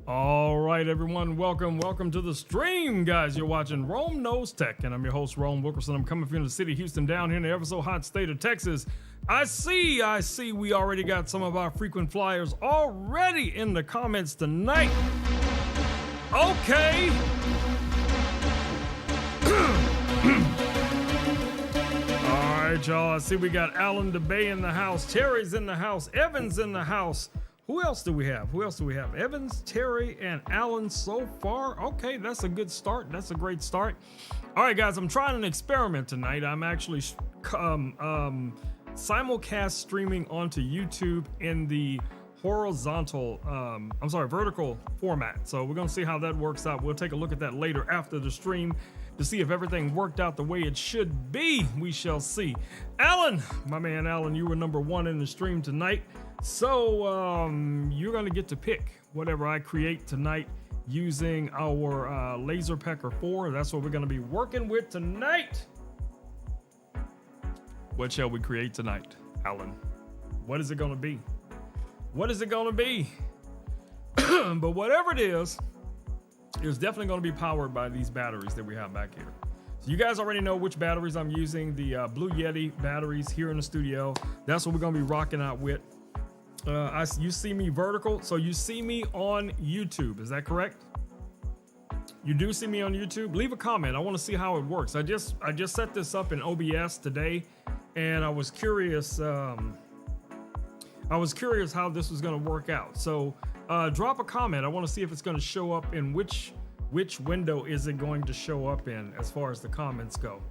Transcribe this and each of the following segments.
All right, everyone, welcome to the stream, guys. You're watching Rome Knows Tech, and I'm your host, Rome Wilkerson. I'm coming from the city of Houston, down here in the ever so hot state of Texas. I see we already got some of our frequent flyers already in the comments tonight. Okay. All right, y'all, I see we got Alan DeBay in the house, Terry's in the house, Evan's in the house. Who else do we have? Evans, Terry, and Alan so far. Okay, that's a good start. That's a great start. All right, guys, I'm trying an experiment tonight. I'm actually simulcast streaming onto YouTube in the vertical format. So we're gonna see how that works out. We'll take a look at that later after the stream to see if everything worked out the way it should be. We shall see. Alan, my man Alan, you were number one in the stream tonight. So you're gonna get to pick whatever I create tonight using our LaserPecker 4. That's what we're gonna be working with tonight. What shall we create tonight, Alan? What is it gonna be? What is it gonna be? But whatever it is, it's definitely gonna be powered by these batteries that we have back here. So you guys already know which batteries I'm using, the Blue Yeti batteries here in the studio. That's what we're gonna be rocking out with. You see me vertical, so you see me on YouTube. Is that correct? You do see me on YouTube? Leave a comment. I want to see how it works. I just set this up in OBS today, and I was curious. How this was going to work out. So drop a comment. I want to see if it's going to show up in which window is it going to show up in as far as the comments go.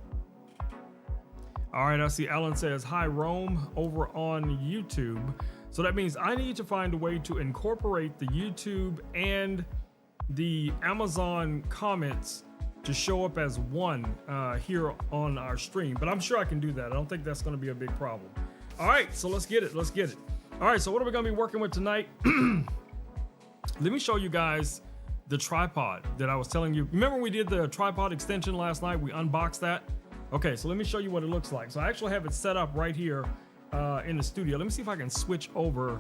All right, I see Alan says hi Rome over on YouTube. So that means I need to find a way to incorporate the YouTube and the Amazon comments to show up as one here on our stream. But I'm sure I can do that. I don't think that's going to be a big problem. All right, so let's get it. All right, so what are we going to be working with tonight? Let me show you guys the tripod that I was telling you. Remember we did the tripod extension last night? We unboxed that. Okay, so let me show you what it looks like. So I actually have it set up right here in the studio. Let me see if I can switch over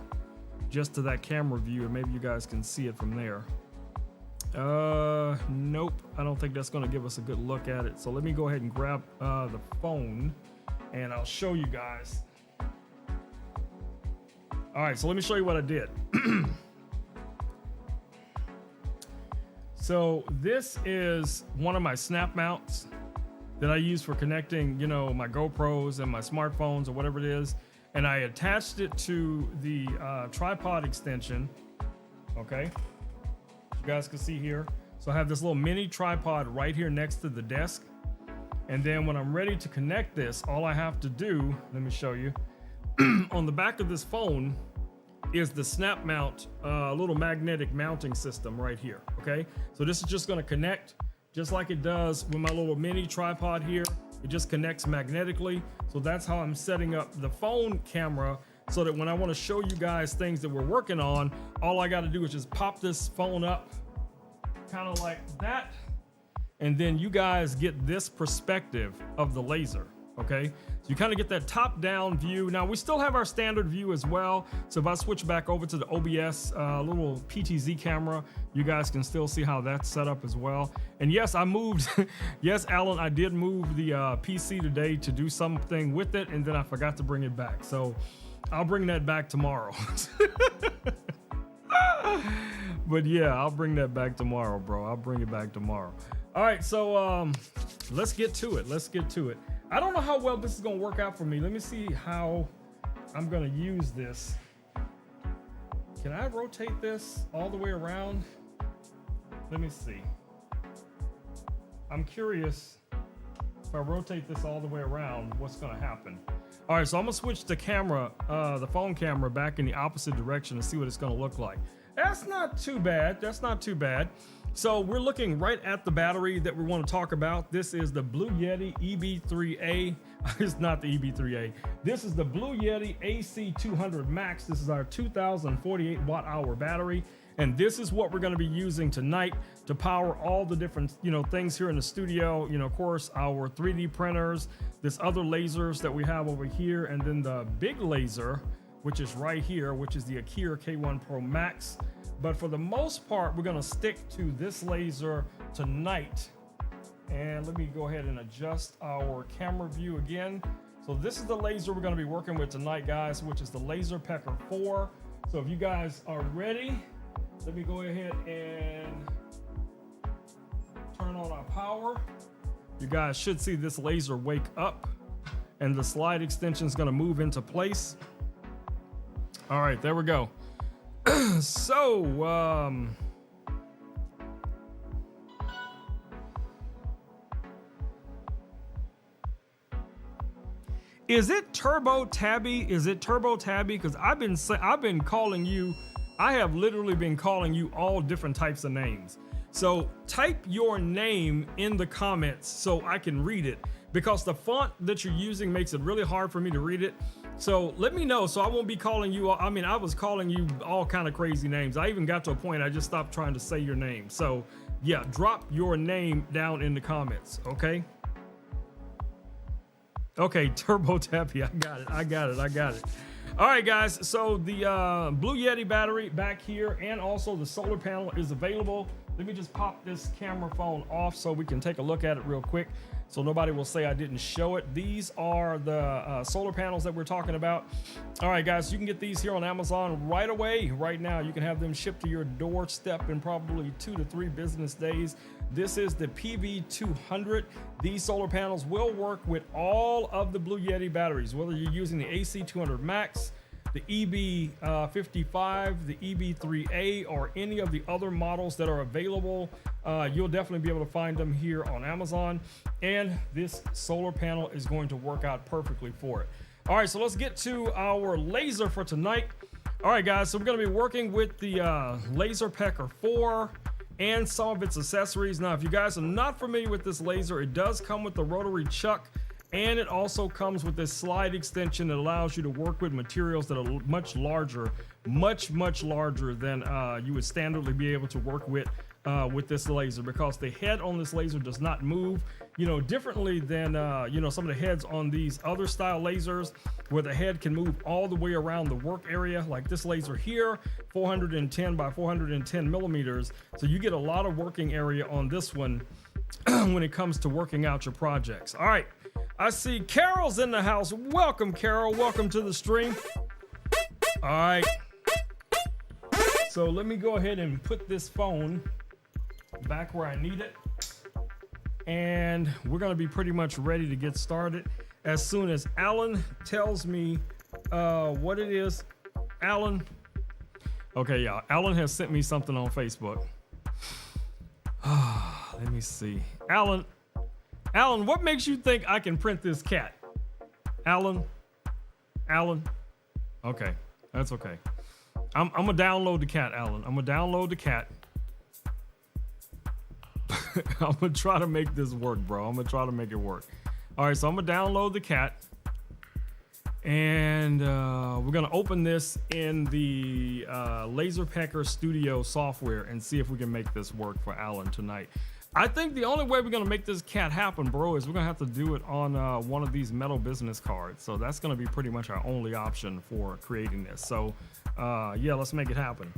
just to that camera view and maybe you guys can see it from there. Nope, I don't think that's going to give us a good look at it. So let me go ahead and grab the phone and I'll show you guys. All right, so let me show you what I did. So this is one of my snap mounts that I use for connecting, my GoPros and my smartphones or whatever it is. And I attached it to the tripod extension. Okay. You guys can see here. So I have this little mini tripod right here next to the desk. And then when I'm ready to connect this, all I have to do, let me show you, on the back of this phone is the snap mount, little magnetic mounting system right here. Okay. So this is just going to connect just like it does with my little mini tripod here. It just connects magnetically. So that's how I'm setting up the phone camera so that when I want to show you guys things that we're working on, all I got to do is just pop this phone up kind of like that. And then you guys get this perspective of the laser. Okay, so you kind of get that top-down view. Now we still have our standard view as well. So if I switch back over to the OBS little PTZ camera, you guys can still see how that's set up as well. And yes, I moved. Yes, Alan, I did move the PC today to do something with it, and then I forgot to bring it back. So I'll bring that back tomorrow. But yeah, I'll bring that back tomorrow, bro. I'll bring it back tomorrow. All right, so let's get to it. I don't know how well this is gonna work out for me. Let me see how I'm gonna use this. Can I rotate this all the way around? Let me see. I'm curious if I rotate this all the way around, what's gonna happen. All right, so I'm gonna switch the camera, the phone camera back in the opposite direction to see what it's gonna look like. That's not too bad. So we're looking right at the battery that we want to talk about. This is the Blue Yeti EB3A. It's not the EB3A. This is the Blue Yeti AC200 Max. This is our 2048 watt hour battery. And this is what we're going to be using tonight to power all the different, things here in the studio. Of course, our 3D printers, this other lasers that we have over here, and then the big laser which is right here, which is the Akira K1 Pro Max. But for the most part, we're gonna stick to this laser tonight. And let me go ahead and adjust our camera view again. So this is the laser we're gonna be working with tonight, guys, which is the LaserPecker 4. So if you guys are ready, let me go ahead and turn on our power. You guys should see this laser wake up and the slide extension is gonna move into place. All right, there we go. So, is it Turbo Tabby? Is it Turbo Tabby? Because I've been calling you. I have literally been calling you all different types of names. So type your name in the comments so I can read it, because the font that you're using makes it really hard for me to read it. So let me know so I won't be calling you. I mean, I was calling you all kind of crazy names. I even got to a point I just stopped trying to say your name. So yeah, drop your name down in the comments, okay? Okay, Turbo Tappy, I got it. All right, guys, so the Blue Yeti battery back here and also the solar panel is available. Let me just pop this camera phone off so we can take a look at it real quick so nobody will say I didn't show it. These are the solar panels that we're talking about. All right, guys, you can get these here on Amazon right away. Right now, you can have them shipped to your doorstep in probably 2 to 3 business days. This is the PV200. These solar panels will work with all of the Blue Yeti batteries, whether you're using the AC200 Max, the EB55, the EB3A, or any of the other models that are available. You'll definitely be able to find them here on Amazon. And this solar panel is going to work out perfectly for it. All right, so let's get to our laser for tonight. All right, guys, so we're gonna be working with the LaserPecker 4 and some of its accessories. Now, if you guys are not familiar with this laser, it does come with the rotary chuck, and it also comes with this slide extension that allows you to work with materials that are much larger, much larger than you would standardly be able to work with this laser, because the head on this laser does not move, you know, differently than some of the heads on these other style lasers, where the head can move all the way around the work area. Like this laser here, 410 by 410 millimeters. So you get a lot of working area on this one when it comes to working out your projects. All right, I see Carol's in the house. Welcome, Carol. Welcome to the stream. All right. So let me go ahead and put this phone back where I need it. And we're going to be pretty much ready to get started as soon as Alan tells me what it is. Alan. Okay, yeah. Alan has sent me something on Facebook. Let me see. Alan, what makes you think I can print this cat? Alan. Okay, that's okay. I'm gonna download the cat, Alan. I'm gonna download the cat. I'm gonna try to make this work, bro. I'm gonna try to make it work. All right, so I'm gonna download the cat, and we're gonna open this in the LaserPecker Studio software and see if we can make this work for Alan tonight. I think the only way we're gonna make this cat happen, bro, is we're gonna have to do it on one of these metal business cards. So that's gonna be pretty much our only option for creating this. So yeah, let's make it happen.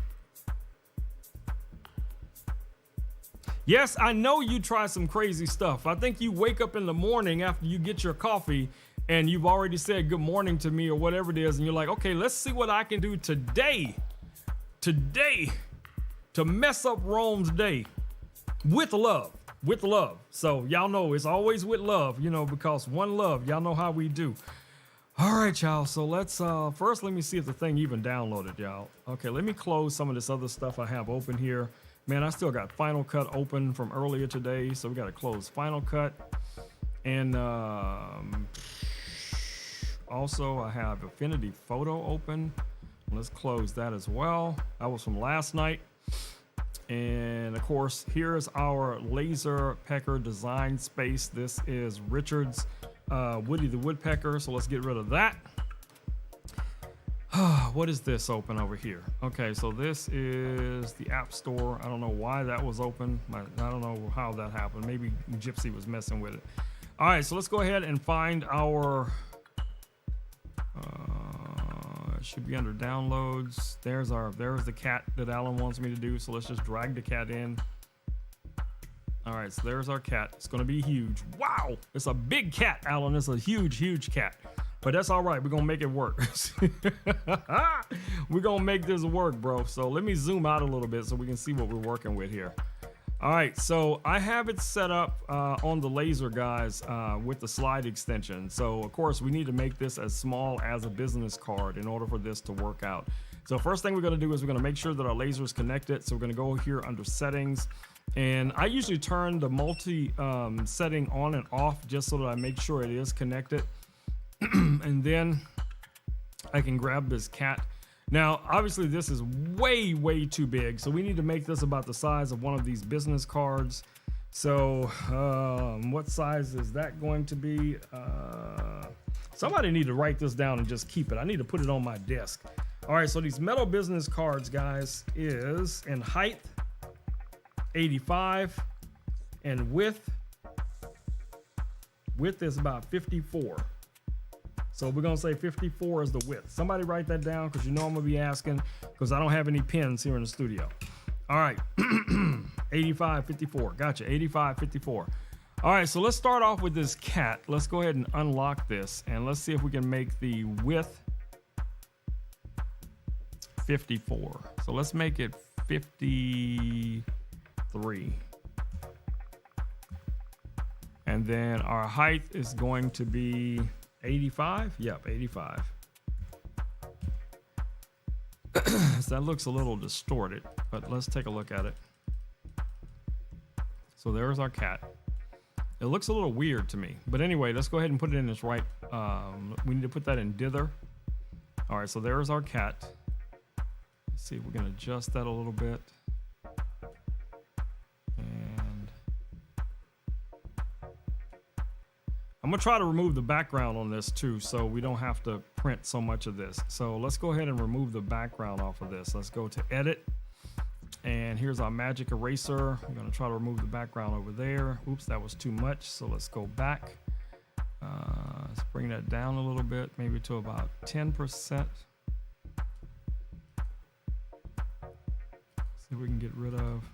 Yes, I know you try some crazy stuff. I think you wake up in the morning after you get your coffee and you've already said good morning to me or whatever it is, and you're like, okay, let's see what I can do today to mess up Rome's day with love. So y'all know it's always with love, you know, because one love, y'all know how we do. All right, y'all, so let's first let me see if the thing even downloaded, y'all. Okay, let me close some of this other stuff I have open here. Man, I still got Final Cut open from earlier today, so we got to close Final Cut. And also I have Affinity Photo open. Let's close that as well. That was from last night. And of course, here's our LaserPecker design space. This is Richard's Woody the Woodpecker, so let's get rid of that. What is this open over here? Okay, so this is the App Store. I don't know why that was open. I don't know how that happened. Maybe Gypsy was messing with it. All right, so let's go ahead and find our should be under downloads. There's the cat that Alan wants me to do. So let's just drag the cat in. All right, so there's our cat. It's gonna be huge. Wow, it's a big cat, Alan. It's a huge, huge cat. But that's all right. We're gonna make it work. We're gonna make this work, bro. So let me zoom out a little bit so we can see what we're working with here. All right, so I have it set up on the laser, guys, with the slide extension. So of course we need to make this as small as a business card in order for this to work out. So first thing we're gonna do is we're gonna make sure that our laser is connected. So we're gonna go here under settings. And I usually turn the multi setting on and off just so that I make sure it is connected. And then I can grab this cat. Now, obviously this is way, way too big. So we need to make this about the size of one of these business cards. So what size is that going to be? Somebody need to write this down and just keep it. I need to put it on my desk. All right, so these metal business cards, guys, is in height 85 and width is about 54. So we're gonna say 54 is the width. Somebody write that down because you know I'm gonna be asking because I don't have any pens here in the studio. All right, 85, 54, gotcha, 85, 54. All right, so let's start off with this cat. Let's go ahead and unlock this and let's see if we can make the width 54. So let's make it 53. And then our height is going to be 85. Yep, 85. So that looks a little distorted, but let's take a look at it. So there's our cat. It looks a little weird to me, but anyway, let's go ahead and put it in its right. We need to put that in dither. All right, so there's our cat. Let's see if we can adjust that a little bit. And I'm gonna try to remove the background on this too, so we don't have to print so much of this. So let's go ahead and remove the background off of this. Let's go to edit. And here's our magic eraser. I'm gonna try to remove the background over there. Oops, that was too much. So let's go back. Let's bring that down a little bit, maybe to about 10%. See if we can get rid of.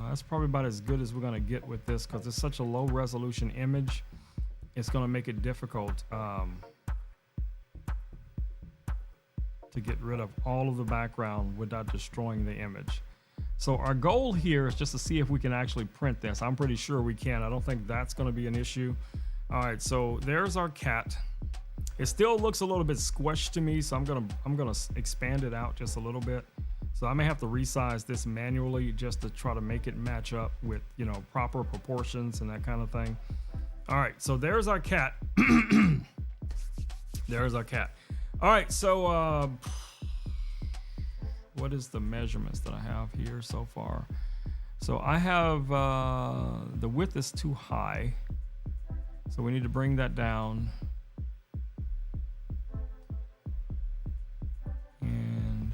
That's probably about as good as we're gonna get with this because it's such a low resolution image. It's gonna make it difficult to get rid of all of the background without destroying the image. So our goal here is just to see if we can actually print this. I'm pretty sure we can. I don't think that's gonna be an issue. All right, so there's our cat. It still looks a little bit squished to me, so I'm gonna expand it out just a little bit. So I may have to resize this manually just to try to make it match up with, you know, proper proportions and that kind of thing. All right, so there's our cat. There's our cat. All right, so what is the measurements that I have here so far? So I have the width is too high, so we need to bring that down. And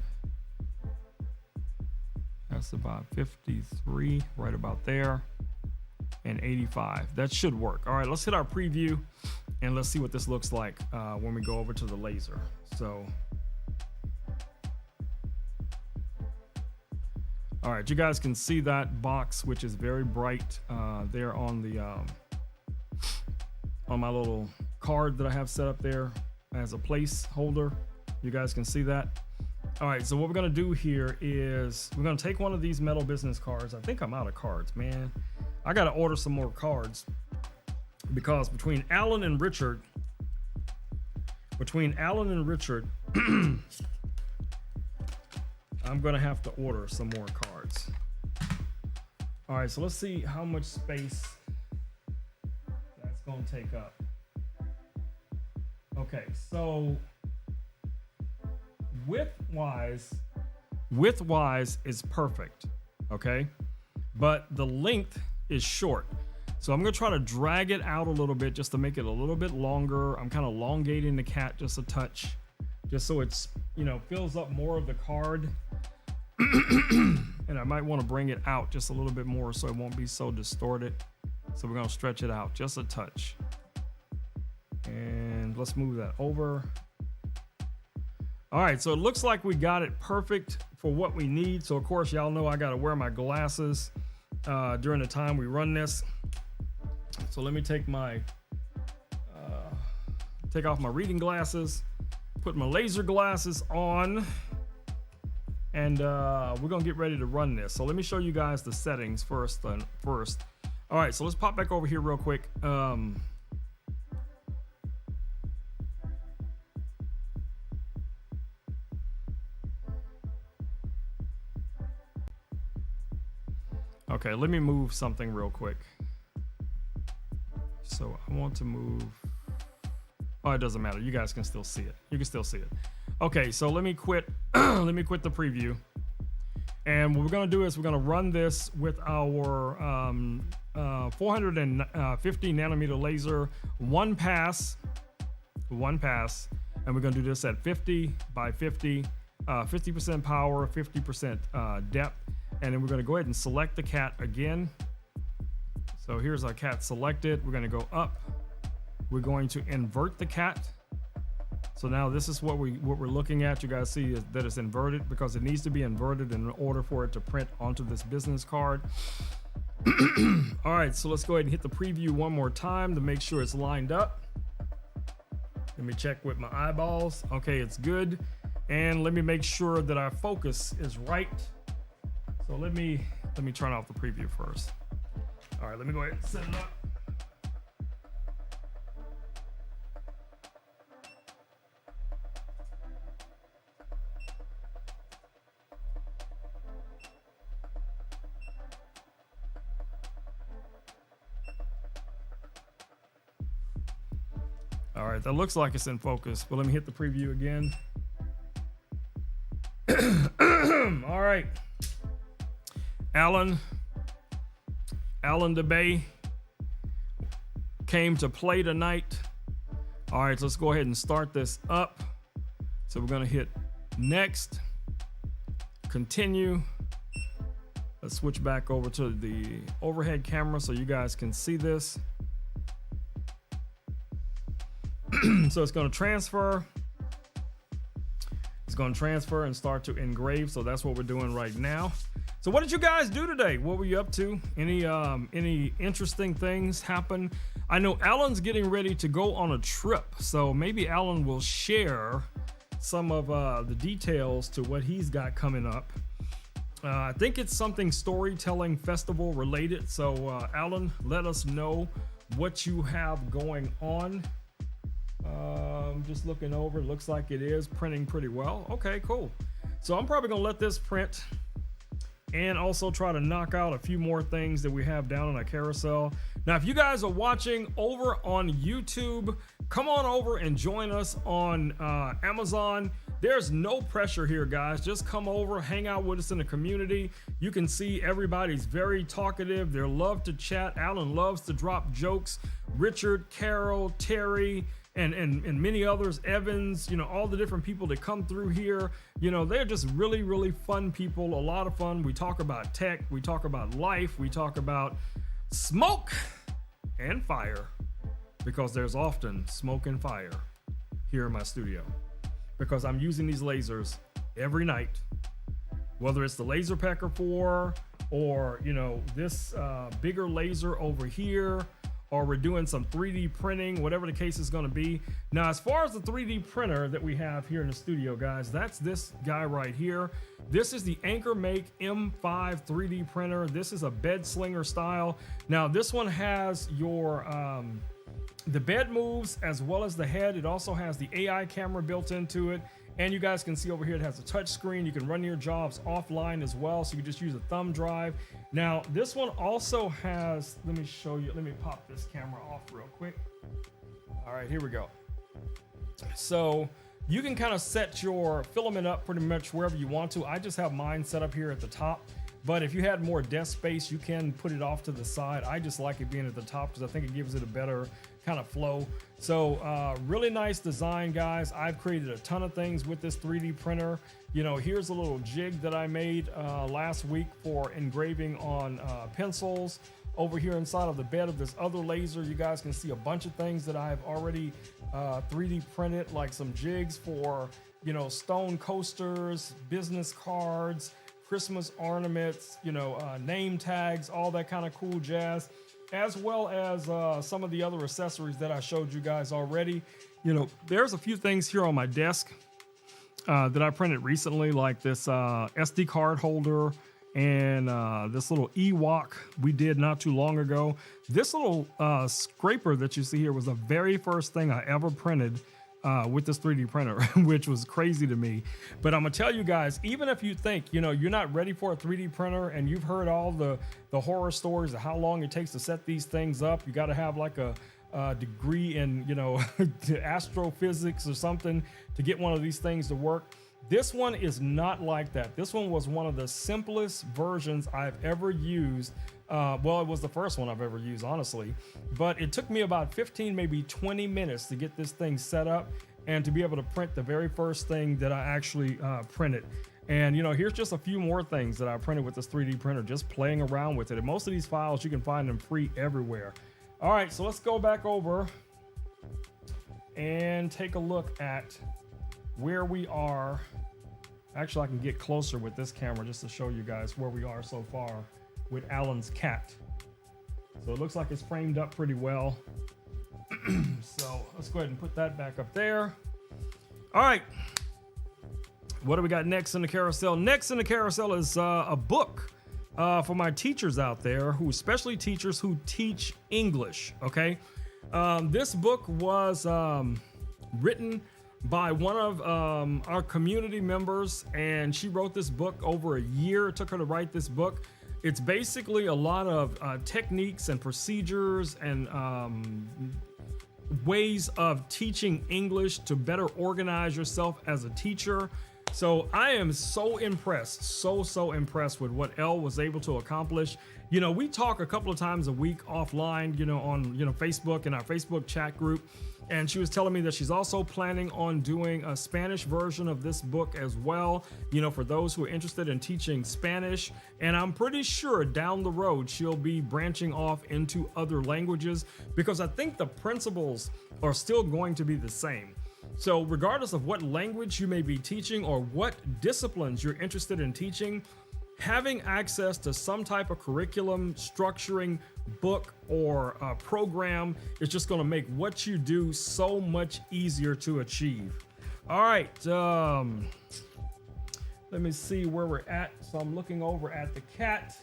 that's about 53, right about there, and 85. That should work. All right, let's hit our preview and let's see what this looks like when we go over to the laser. So, all right, you guys can see that box, which is very bright there on the on my little card that I have set up there as a placeholder. You guys can see that. All right, so what we're gonna do here is we're gonna take one of these metal business cards. I think I'm out of cards, man. I gotta order some more cards because between Alan and Richard, I'm gonna have to order some more cards. All right, so let's see how much space that's gonna take up. Okay, so width-wise is perfect, okay? But the length is short. So I'm gonna try to drag it out a little bit just to make it a little bit longer. I'm kind of elongating the cat just a touch, just so it's, you know, fills up more of the card. And I might want to bring it out just a little bit more so it won't be so distorted. So we're gonna stretch it out just a touch. And and let's move that over. All right, so it looks like we got it perfect for what we need. So of course, y'all know I got to wear my glasses during the time we run this. So let me take off my reading glasses, put my laser glasses on, and we're gonna get ready to run this. So let me show you guys the settings first. All right, so let's pop back over here real quick. Okay, let me move something real quick. So I want to move. Oh, it doesn't matter. You guys can still see it. You can still see it. Okay, so let me quit. Let me quit the preview. And what we're gonna do is we're gonna run this with our 450 nanometer laser, one pass, and we're gonna do this at 50 by 50, 50% power, 50% depth. And then we're gonna go ahead and select the cat again. So here's our cat selected. We're gonna go up. We're going to invert the cat. So now this is what we're looking at. You guys see that it's inverted because it needs to be inverted in order for it to print onto this business card. All right, so let's go ahead and hit the preview one more time to make sure it's lined up. Let me check with my eyeballs. Okay, it's good. And let me make sure that our focus is right. So let me turn off the preview first. All right, let me go ahead and set it up. All right, that looks like it's in focus, but let me hit the preview again. All right. Alan DeBay came to play tonight. All right, so let's go ahead and start this up. So we're gonna hit next, continue. Let's switch back over to the overhead camera so you guys can see this. So it's gonna transfer. It's gonna transfer and start to engrave. So that's what we're doing right now. So what did you guys do today? What were you up to? Any interesting things happen? I know Alan's getting ready to go on a trip, so maybe Alan will share some of the details to what he's got coming up. I think it's something storytelling festival related. So Alan, let us know what you have going on. Just looking over, looks like it is printing pretty well. Okay, cool. So I'm probably gonna let this print and also try to knock out a few more things that we have down on our carousel. Now, if you guys are watching over on YouTube, come on over and join us on Amazon. There's no pressure here, guys. Just come over, hang out with us in the community. You can see everybody's very talkative. They love to chat. Alan loves to drop jokes. Richard, Carol, Terry, and many others, Evans, all the different people that come through here, they're just really, really fun people, a lot of fun. We talk about tech, we talk about life, we talk about smoke and fire, because there's often smoke and fire here in my studio, because I'm using these lasers every night, whether it's the LaserPecker 4 or, this bigger laser over here, or we're doing some 3D printing, whatever the case is gonna be. Now, as far as the 3D printer that we have here in the studio, guys, that's this guy right here. This is the Anchor Make M5 3D printer. This is a bed slinger style. Now, this one has your, the bed moves as well as the head. It also has the AI camera built into it. And you guys can see over here, it has a touch screen. You can run your jobs offline as well. So you can just use a thumb drive. Now, this one also has, let me show you, let me pop this camera off real quick. All right, here we go. So you can kind of set your filament up pretty much wherever you want to. I just have mine set up here at the top. But if you had more desk space, you can put it off to the side. I just like it being at the top because I think it gives it a better kind of flow. So really nice design, guys. I've created a ton of things with this 3D printer. Here's a little jig that I made last week for engraving on pencils. over here inside of the bed of this other laser, you guys can see a bunch of things that I've already 3D printed, like some jigs for, you know, stone coasters, business cards, Christmas ornaments, you know, name tags, all that kind of cool jazz, as well as some of the other accessories that I showed you guys already. You know, there's a few things here on my desk that I printed recently, like this SD card holder and this little Ewok we did not too long ago. This little scraper that you see here was the very first thing I ever printed with this 3D printer, which was crazy to me. But I'm gonna tell you guys, even if you think, you know, you're not ready for a 3D printer and you've heard all the horror stories of how long it takes to set these things up, you got to have like a degree in, you know, astrophysics or something to get one of these things to work. This one is not like that. This one was one of the simplest versions I've ever used. Well, it was the first one I've ever used, honestly, but it took me about 15, maybe 20 minutes to get this thing set up and to be able to print the very first thing that I actually printed. And, you know, here's just a few more things that I printed with this 3D printer, just playing around with it. And most of these files, you can find them free everywhere. All right, so let's go back over and take a look at where we are. Actually, I can get closer with this camera just to show you guys where we are so far with Alan's cat. So it looks like it's framed up pretty well. So let's go ahead and put that back up there. All right, what do we got next in the carousel? Next in the carousel is a book for my teachers out there, who, especially teachers who teach English. Okay, this book was written by one of our community members, and she wrote this book over a year. It took her to write this book. It's basically a lot of techniques and procedures and ways of teaching English to better organize yourself as a teacher. So I am so impressed, so impressed with what Elle was able to accomplish. You know, we talk a couple of times a week offline, you know, on, you know, Facebook and our Facebook chat group. And she was telling me that she's also planning on doing a Spanish version of this book as well, you know, for those who are interested in teaching Spanish. And I'm pretty sure down the road, she'll be branching off into other languages, because I think the principles are still going to be the same. So regardless of what language you may be teaching or what disciplines you're interested in teaching, having access to some type of curriculum, structuring, book, or program is just going to make what you do so much easier to achieve. All right, let me see where we're at. So I'm looking over at the cat.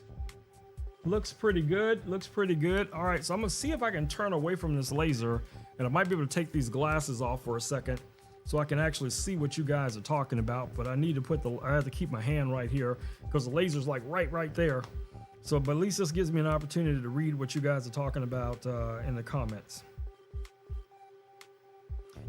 Looks pretty good. Looks pretty good. All right, so I'm gonna see if I can turn away from this laser, and I might be able to take these glasses off for a second so I can actually see what you guys are talking about. But I need to I have to keep my hand right here because the laser's like right there. So, but at least this gives me an opportunity to read what you guys are talking about in the comments.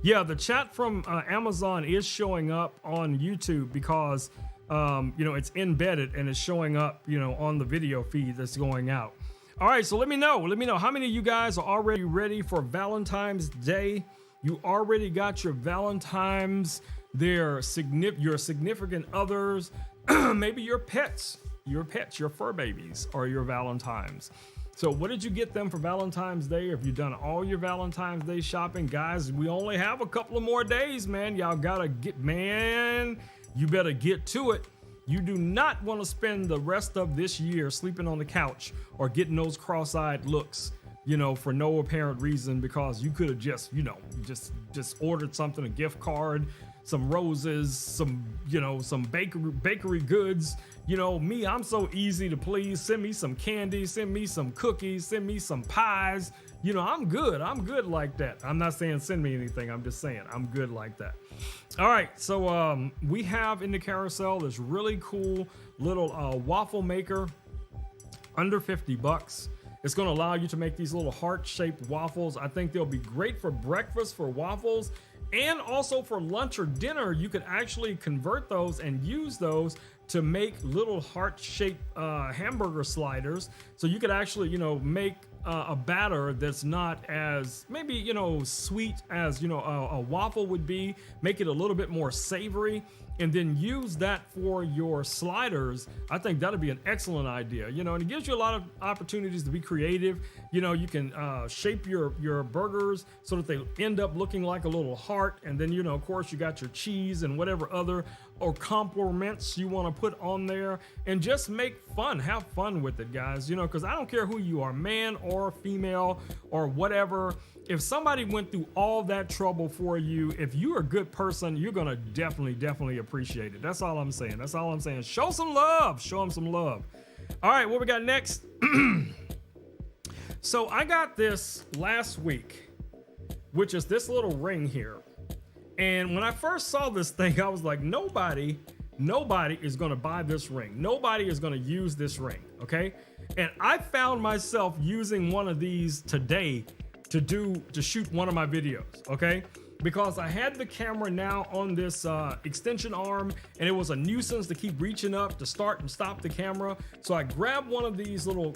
Yeah, the chat from Amazon is showing up on YouTube because you know, it's embedded and it's showing up, you know, on the video feed that's going out. All right, so let me know how many of you guys are already ready for Valentine's Day. You already got your Valentine's, your significant others, maybe your pets, your fur babies are your Valentines. So what did you get them for Valentine's Day? Have you done all your Valentine's Day shopping? Guys, we only have a couple of more days, man. Y'all gotta you better get to it. You do not want to spend the rest of this year sleeping on the couch or getting those cross-eyed looks, you know, for no apparent reason, because you could have just, you know, just ordered something, a gift card, some roses, some bakery goods. You know, me, I'm so easy to please. Send me some candy, send me some cookies, send me some pies. You know, I'm good like that. I'm not saying send me anything. I'm just saying I'm good like that. All right, so we have in the carousel this really cool little waffle maker, under 50 bucks. It's going to allow you to make these little heart-shaped waffles. I think they'll be great for breakfast, for waffles, and also for lunch or dinner. You could actually convert those and use those to make little heart-shaped hamburger sliders. So you could actually, you know, make a batter that's not as maybe, you know, sweet as, you know, a waffle would be. Make it a little bit more savory, and then use that for your sliders, I think that'd be an excellent idea. You know, and it gives you a lot of opportunities to be creative. You know, you can shape your burgers so that they end up looking like a little heart, and then, you know, of course, you got your cheese and whatever other or compliments you want to put on there, and just make fun, have fun with it, guys. You know, because I don't care who you are, man or female or whatever. If somebody went through all that trouble for you, if you're a good person, you're gonna definitely appreciate it. That's all I'm saying. That's all I'm saying. Show some love. Show them some love. All right, what we got next? So I got this last week, which is this little ring here. And when I first saw this thing, I was like, nobody is gonna buy this ring. Nobody is gonna use this ring, okay? And I found myself using one of these today to shoot one of my videos, okay? Because I had the camera now on this extension arm, and it was a nuisance to keep reaching up to start and stop the camera. So I grabbed one of these little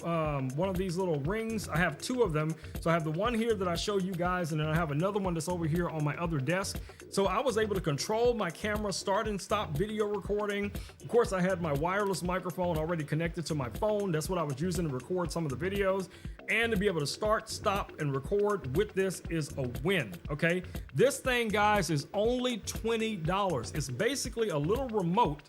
rings. I have two of them. So I have the one here that I show you guys, and then I have another one that's over here on my other desk. So I was able to control my camera, start and stop video recording. Of course, I had my wireless microphone already connected to my phone. That's what I was using to record some of the videos. And to be able to start, stop, and record with this is a win, okay? This thing, guys, is only $20. It's basically a little remote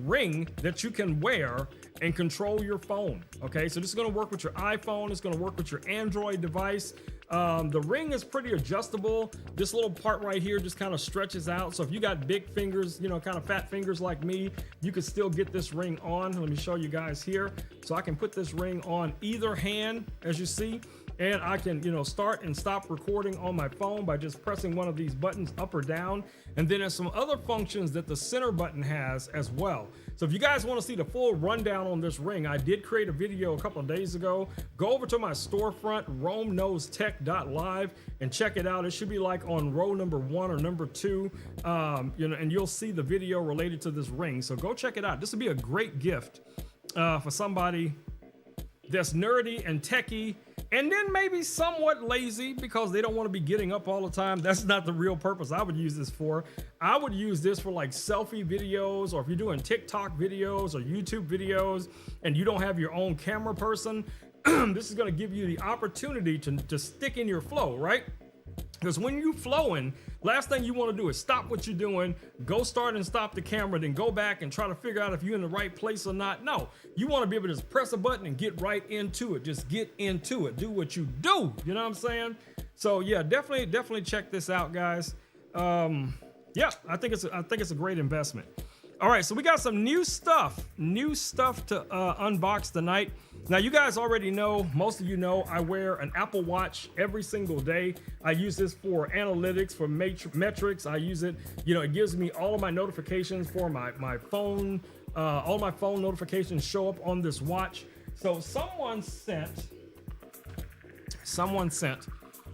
ring that you can wear and control your phone, okay? So this is gonna work with your iPhone. It's gonna work with your Android device. The ring is pretty adjustable. This little part right here just kind of stretches out. So if you got big fingers, you know, kind of fat fingers like me, you can still get this ring on. Let me show you guys here. So I can put this ring on either hand, as you see, and I can, you know, start and stop recording on my phone by just pressing one of these buttons up or down. And then there's some other functions that the center button has as well. So if you guys want to see the full rundown on this ring, I did create a video a couple of days ago. Go over to my storefront, RomeKnowsTech.live, and check it out. It should be like on row number 1 or number 2, you know, and you'll see the video related to this ring. So go check it out. This would be a great gift for somebody that's nerdy and techie, and then maybe somewhat lazy because they don't want to be getting up all the time. That's not the real purpose I would use this for. I would use this for like selfie videos, or if you're doing TikTok videos or YouTube videos and you don't have your own camera person, this is going to give you the opportunity to stick in your flow, right? Because when you flowing, last thing you want to do is stop what you're doing, go start and stop the camera, then go back and try to figure out if you're in the right place or not. No, you want to be able to just press a button and get right into it. Just get into it. Do what you do. You know what I'm saying? So yeah, definitely check this out, guys. Yeah, I think it's a great investment. All right, so we got some new stuff to unbox tonight. Now, you guys already know, most of you know, I wear an Apple Watch every single day. I use this for analytics, for metrics. I use it, you know, it gives me all of my notifications for my phone. All my phone notifications show up on this watch. So someone sent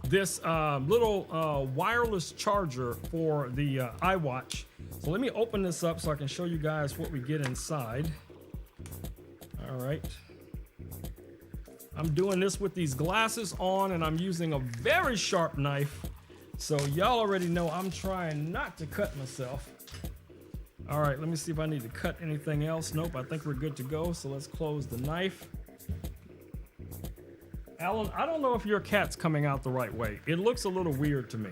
this little wireless charger for the iWatch. So let me open this up so I can show you guys what we get inside. All right. I'm doing this with these glasses on, and I'm using a very sharp knife. So y'all already know I'm trying not to cut myself. All right, let me see if I need to cut anything else. Nope, I think we're good to go. So let's close the knife. Alan, I don't know if your cat's coming out the right way. It looks a little weird to me.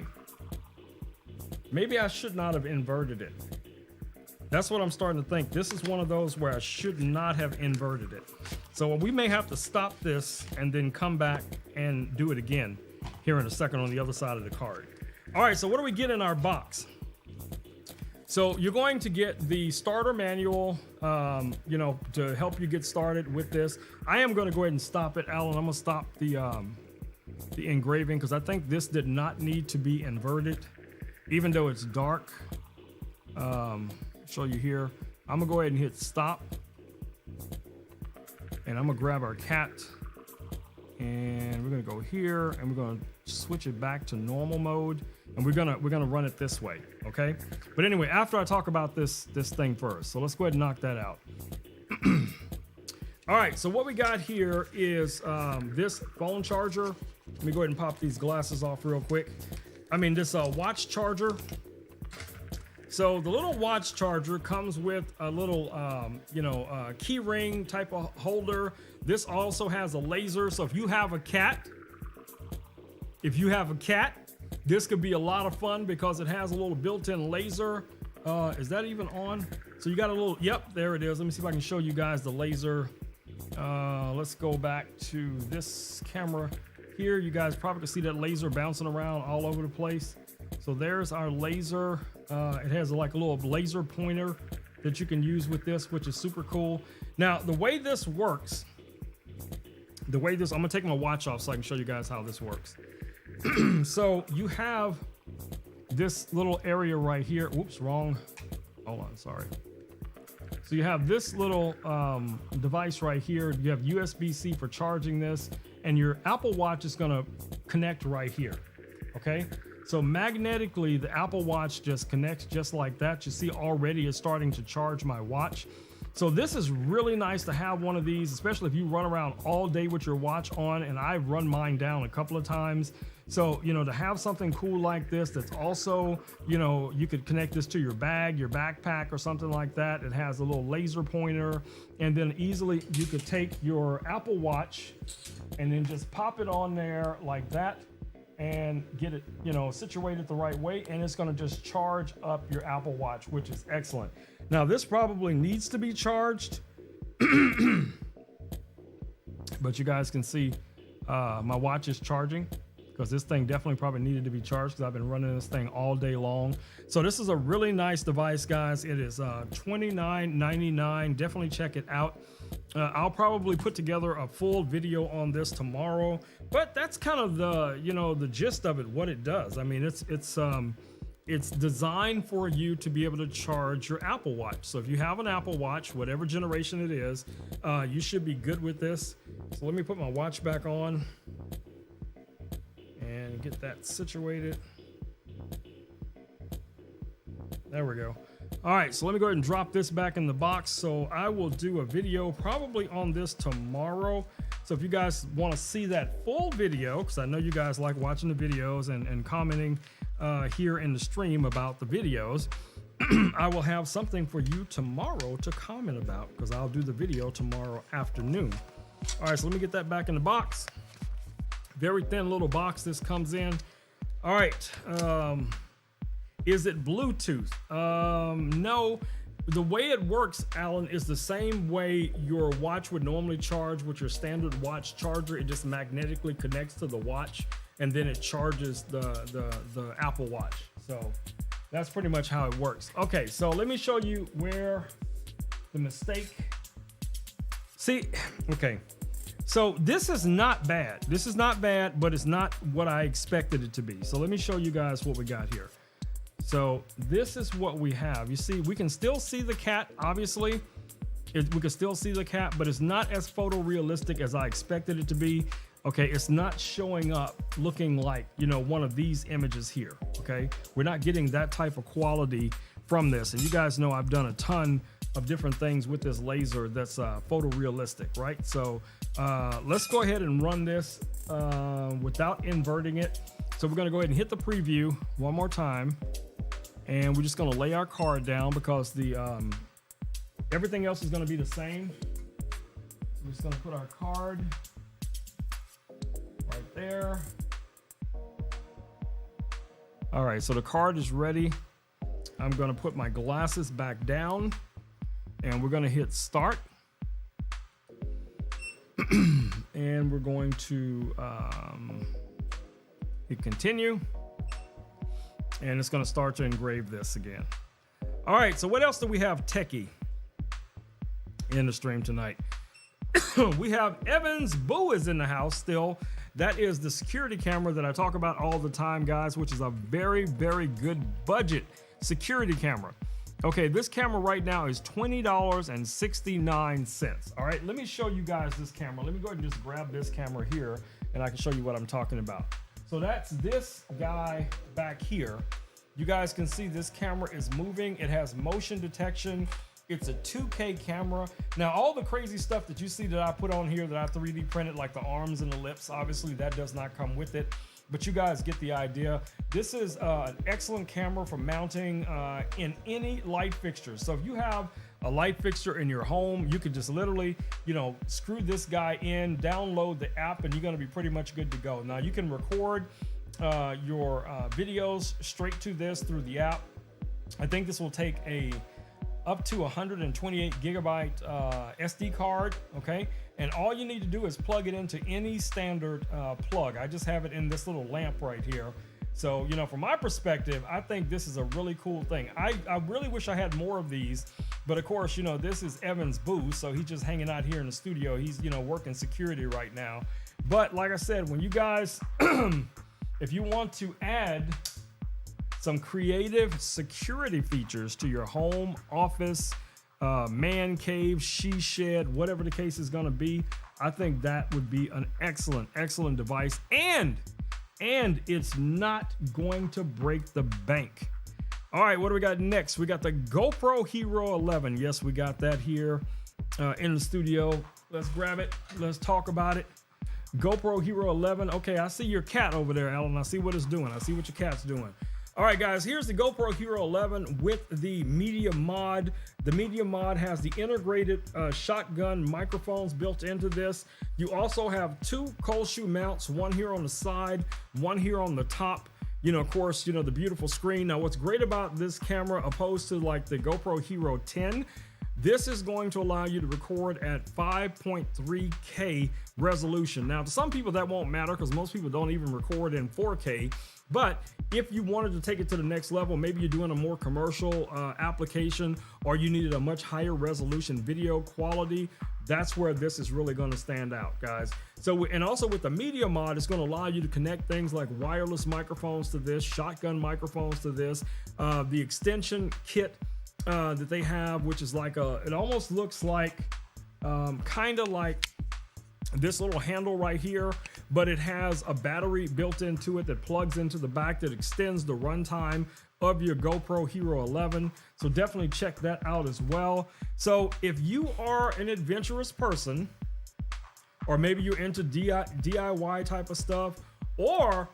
Maybe I should not have inverted it. That's what I'm starting to think. This is one of those where I should not have inverted it. So we may have to stop this and then come back and do it again here in a second on the other side of the card. All right, so what do we get in our box? So you're going to get the starter manual, you know, to help you get started with this. I am going to go ahead and stop it, Alan. I'm going to stop the engraving because I think this did not need to be inverted, even though it's dark. Show you here. I'm gonna go ahead and hit stop, and I'm gonna grab our cat, and we're gonna go here, and we're gonna switch it back to normal mode, and we're gonna run it this way, okay? But anyway, after I talk about this thing first, so let's go ahead and knock that out. All right, so what we got here is this phone charger. Let me go ahead and pop these glasses off real quick. I mean, this watch charger. So the little watch charger comes with a little, key ring type of holder. This also has a laser. So if you have a cat, this could be a lot of fun because it has a little built-in laser. Is that even on? So you got a little, yep, there it is. Let me see if I can show you guys the laser. Let's go back to this camera here. You guys probably can see that laser bouncing around all over the place. So there's our laser. It has like a little laser pointer that you can use with this, which is super cool. Now, the way this works, I'm gonna take my watch off so I can show you guys how this works. So you have this little area right here. Oops, wrong. Hold on, sorry. So you have this little device right here. You have USB-C for charging this, and your Apple Watch is gonna connect right here, okay? So magnetically, the Apple Watch just connects just like that. You see already it's starting to charge my watch. So this is really nice to have one of these, especially if you run around all day with your watch on, and I've run mine down a couple of times. So, you know, to have something cool like this that's also, you know, you could connect this to your bag, your backpack or something like that. It has a little laser pointer, and then easily you could take your Apple Watch and then just pop it on there like that and get it, you know, situated the right way, and it's gonna just charge up your Apple Watch, which is excellent. Now, this probably needs to be charged, but you guys can see my watch is charging, because this thing definitely probably needed to be charged because I've been running this thing all day long. So this is a really nice device, guys. It is $29.99. Definitely check it out. I'll probably put together a full video on this tomorrow, but that's kind of the, you know, the gist of it, what it does. I mean, it's designed for you to be able to charge your Apple Watch. So if you have an Apple Watch, whatever generation it is, you should be good with this. So let me put my watch back on and get that situated. There we go. All right, so let me go ahead and drop this back in the box. So I will do a video probably on this tomorrow. So if you guys want to see that full video, because I know you guys like watching the videos and commenting here in the stream about the videos, I will have something for you tomorrow to comment about, because I'll do the video tomorrow afternoon. All right, so let me get that back in the box. Very thin little box this comes in. All right, is it Bluetooth? No. The way it works, Alan, is the same way your watch would normally charge with your standard watch charger. It just magnetically connects to the watch, and then it charges the Apple Watch. So that's pretty much how it works. Okay, so let me show you where the mistake. See, okay. So this is not bad. This is not bad, but it's not what I expected it to be. So let me show you guys what we got here. So this is what we have. You see, we can still see the cat, obviously. We can still see the cat, but it's not as photorealistic as I expected it to be. Okay, it's not showing up looking like, you know, one of these images here, okay? We're not getting that type of quality from this. And you guys know I've done a ton of different things with this laser that's photorealistic, right? So let's go ahead and run this without inverting it. So we're gonna go ahead and hit the preview one more time. And we're just gonna lay our card down because the everything else is gonna be the same. So we're just gonna put our card right there. All right, so the card is ready. I'm gonna put my glasses back down, and we're gonna hit start. And we're going to hit continue. And it's gonna start to engrave this again. All right, so what else do we have techie in the stream tonight? We have Evans Boo is in the house still. That is the security camera that I talk about all the time, guys, which is a very, very good budget security camera. Okay, this camera right now is $20.69. All right, let me show you guys this camera. Let me go ahead and just grab this camera here, and I can show you what I'm talking about. So that's this guy back here. You guys can see this camera is moving. It has motion detection. It's a 2K camera. Now, all the crazy stuff that you see that I put on here that I 3D printed, like the arms and the lips, obviously that does not come with it. but you guys get the idea. This is an excellent camera for mounting in any light fixture. So if you have a light fixture in your home, you could just literally, you know, screw this guy in, download the app, and you're going to be pretty much good to go. Now you can record your videos straight to this through the app. I think this will take up to 128 gigabyte SD card, okay? And all you need to do is plug it into any standard plug. I just have it in this little lamp right here. So, you know, from my perspective, I think this is a really cool thing. I really wish I had more of these, but of course, you know, this is Evan's booth, so he's just hanging out here in the studio. He's, you know, working security right now. But like I said, when you guys, if you want to add some creative security features to your home, office, man cave, she shed, whatever the case is going to be, I think that would be an excellent device. And it's not going to break the bank. All right, what do we got next? We got the GoPro Hero 11. Yes, we got that here in the studio. Let's grab it. Let's talk about it. GoPro Hero 11. Okay, I see your cat over there, Alan. I see what it's doing. I see what your cat's doing. All right, guys, here's the GoPro Hero 11 with the Media Mod. The Media Mod has the integrated shotgun microphones built into this. You also have two cold shoe mounts, one here on the side, one here on the top. You know, of course, you know, the beautiful screen. Now, what's great about this camera, opposed to like the GoPro Hero 10, this is going to allow you to record at 5.3K resolution. Now, to some people that won't matter because most people don't even record in 4K. But if you wanted to take it to the next level, maybe you're doing a more commercial application, or you needed a much higher resolution video quality, that's where this is really going to stand out, guys. So, and also with the Media Mod, it's going to allow you to connect things like wireless microphones to this, shotgun microphones to this, the extension kit that they have, which is like it almost looks like kind of like this little handle right here, but it has a battery built into it that plugs into the back that extends the runtime of your GoPro Hero 11. So definitely check that out as well. So if you are an adventurous person, or maybe you're into DIY type of stuff, or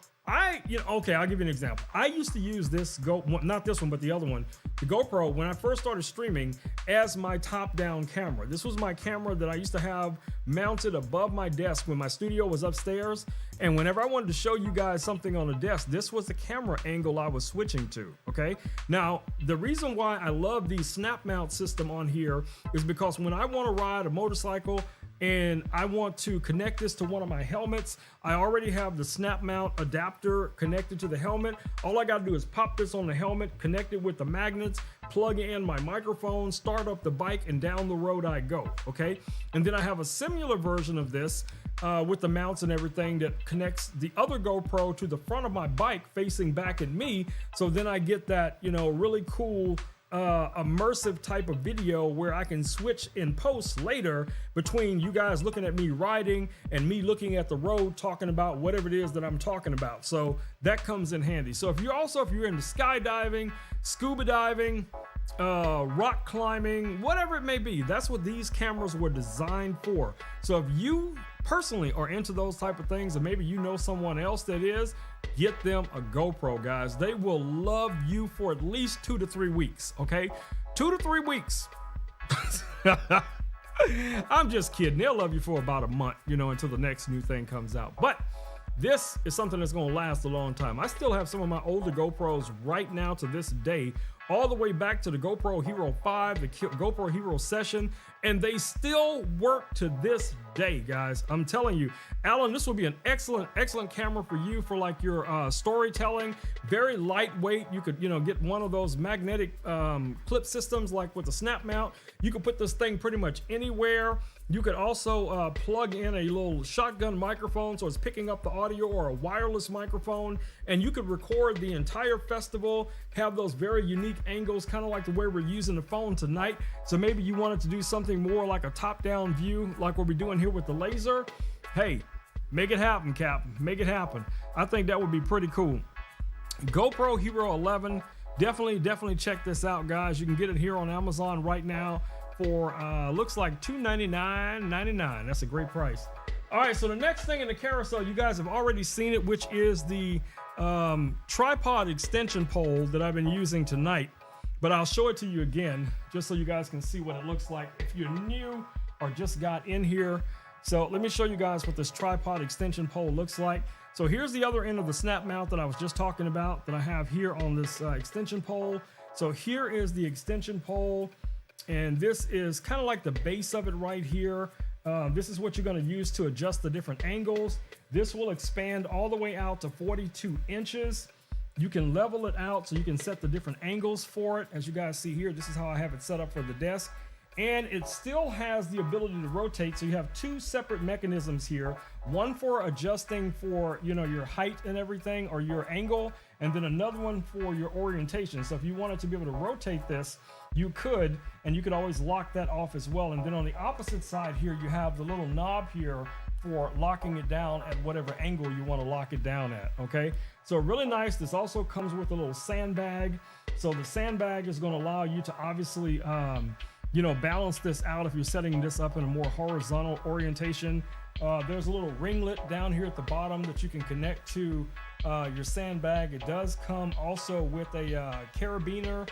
okay, I'll give you an example. I used to use this not this one, but the other one, the GoPro, when I first started streaming, as my top-down camera. This was my camera that I used to have mounted above my desk when my studio was upstairs. And whenever I wanted to show you guys something on the desk, this was the camera angle I was switching to, okay? Now, the reason why I love the snap mount system on here is because when I want to ride a motorcycle and I want to connect this to one of my helmets, I already have the snap mount adapter connected to the helmet. All I got to do is pop this on the helmet, connect it with the magnets, plug in my microphone, start up the bike, and down the road I go, okay? And then I have a similar version of this with the mounts and everything that connects the other GoPro to the front of my bike facing back at me. So then I get that, you know, really cool immersive type of video where I can switch in post later between you guys looking at me riding and me looking at the road talking about whatever it is that I'm talking about. So that comes in handy. So if you're into skydiving, scuba diving, rock climbing, whatever it may be, that's what these cameras were designed for. So if you personally are into those type of things, and maybe you know someone else that is, get them a GoPro, guys. They will love you for at least 2 to 3 weeks, okay? 2 to 3 weeks. I'm just kidding. They'll love you for about a month, you know, until the next new thing comes out. But this is something that's going to last a long time. I still have some of my older GoPros right now to this day, all the way back to the GoPro Hero 5, the GoPro Hero Session, and they still work to this day, guys. I'm telling you, Alan, this will be an excellent camera for you for like your storytelling. Very lightweight. You could, you know, get one of those magnetic clip systems like with the snap mount. You could put this thing pretty much anywhere. You could also plug in a little shotgun microphone so it's picking up the audio, or a wireless microphone, and you could record the entire festival, have those very unique angles, kind of like the way we're using the phone tonight. So maybe you wanted to do something more like a top-down view like what we're doing here with the laser. Hey, make it happen, Captain. Make it happen. I think that would be pretty cool. GoPro Hero 11, definitely check this out, guys. You can get it here on Amazon right now for looks like $299.99. That's a great price. All right, so the next thing in the carousel, you guys have already seen it, which is the tripod extension pole that I've been using tonight. But I'll show it to you again, just so you guys can see what it looks like if you're new or just got in here. So let me show you guys what this tripod extension pole looks like. So here's the other end of the snap mount that I was just talking about that I have here on this extension pole. So here is the extension pole, and this is kind of like the base of it right here. This is what you're going to use to adjust the different angles. This will expand all the way out to 42 inches. You can level it out so you can set the different angles for it. As you guys see here, this is how I have it set up for the desk. And it still has the ability to rotate. So you have two separate mechanisms here. One for adjusting for, you know, your height and everything, or your angle, and then another one for your orientation. So if you wanted to be able to rotate this, you could, and you could always lock that off as well. And then on the opposite side here, you have the little knob here for locking it down at whatever angle you want to lock it down at, okay? So really nice. This also comes with a little sandbag. So the sandbag is going to allow you to obviously, you know, balance this out if you're setting this up in a more horizontal orientation. There's a little ringlet down here at the bottom that you can connect to your sandbag. It does come also with a carabiner.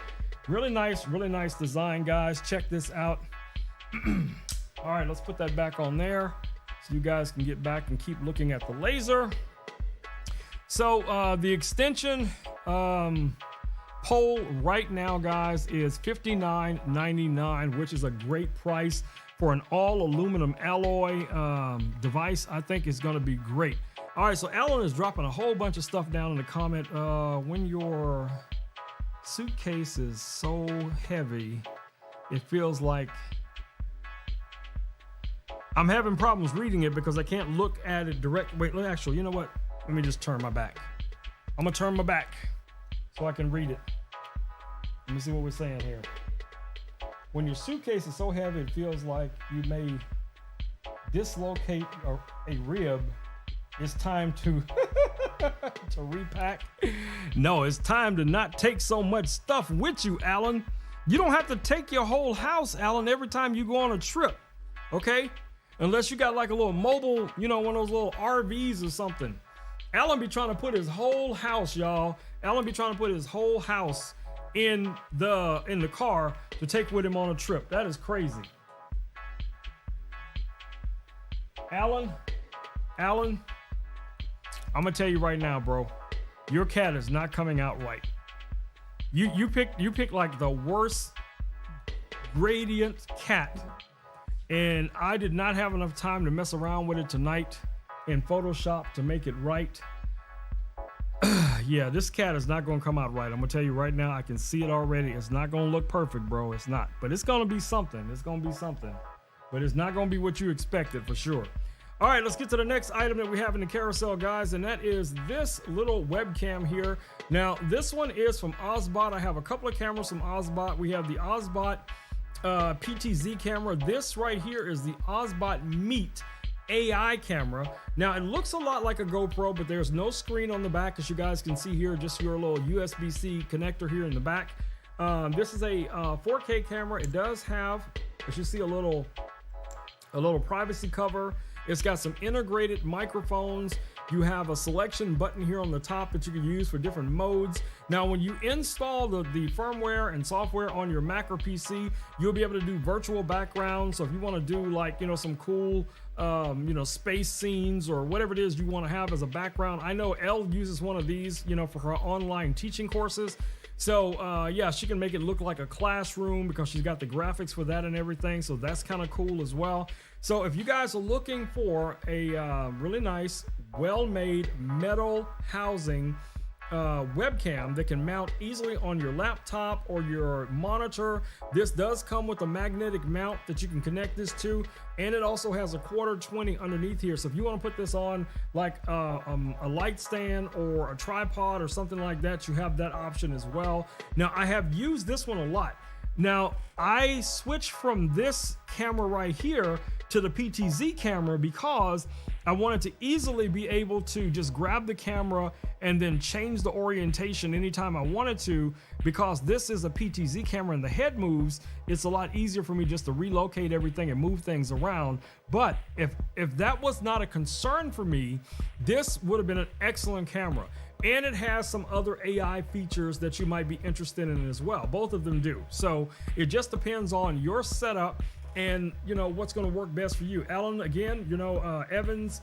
Really nice design, guys. Check this out. All right, let's put that back on there so you guys can get back and keep looking at the laser. So the extension pole right now, guys, is $59.99, which is a great price for an all aluminum alloy device. I think it's going to be great. All right, so Alan is dropping a whole bunch of stuff down in the comment. When your suitcase is so heavy, it feels like I'm having problems reading it because I can't look at it direct. Wait, actually, you know what? Let me just turn my back. I'm gonna turn my back so I can read it. Let me see what we're saying here. When your suitcase is so heavy, it feels like you may dislocate a rib. It's time to to repack. No, it's time to not take so much stuff with you, Alan. You don't have to take your whole house, Alan, every time you go on a trip, okay? Unless you got like a little mobile, you know, one of those little RVs or something. Alan be trying to put his whole house, y'all. Alan be trying to put his whole house in the car to take with him on a trip. That is crazy. Alan, I'm gonna tell you right now, bro. Your cat is not coming out right. You picked like the worst gradient cat, and I did not have enough time to mess around with it tonight in Photoshop to make it right. Yeah, this cat is not gonna come out right. I'm gonna tell you right now, I can see it already. It's not gonna look perfect, bro. It's not, but it's gonna be something. It's gonna be something, but it's not gonna be what you expected for sure. All right, let's get to the next item that we have in the carousel, guys, and that is this little webcam here. Now, this one is from Ozbot. I have a couple of cameras from Ozbot. We have the Ozbot PTZ camera. This right here is the Ozbot Meet AI camera. Now, it looks a lot like a GoPro, but there's no screen on the back, as you guys can see here, just your little USB-C connector here in the back. This is a 4K camera. It does have, as you see, a little privacy cover. It's got some integrated microphones. You have a selection button here on the top that you can use for different modes. Now, when you install the firmware and software on your Mac or PC, you'll be able to do virtual backgrounds. So if you want to do like, you know, some cool, you know, space scenes or whatever it is you want to have as a background. I know Elle uses one of these, you know, for her online teaching courses. So yeah, she can make it look like a classroom because she's got the graphics for that and everything. So that's kind of cool as well. So if you guys are looking for a really nice, well-made metal housing webcam that can mount easily on your laptop or your monitor, this does come with a magnetic mount that you can connect this to, and it also has a 1/4-20 underneath here. So if you want to put this on like a light stand or a tripod or something like that, you have that option as well. Now, I have used this one a lot. Now, I switched from this camera right here to the PTZ camera because I wanted to easily be able to just grab the camera and then change the orientation anytime I wanted to. Because this is a PTZ camera and the head moves, it's a lot easier for me just to relocate everything and move things around. But if that was not a concern for me, this would have been an excellent camera. And it has some other AI features that you might be interested in as well. Both of them do. So it just depends on your setup and what's going to work best for you. Alan, again, Evans,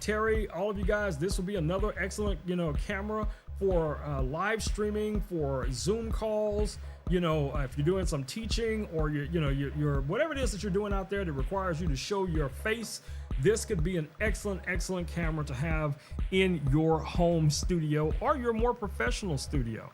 Terry, all of you guys, this will be another excellent camera for live streaming, for Zoom calls. If you're doing some teaching, or you're whatever it is that you're doing out there that requires you to show your face, this could be an excellent camera to have in your home studio or your more professional studio.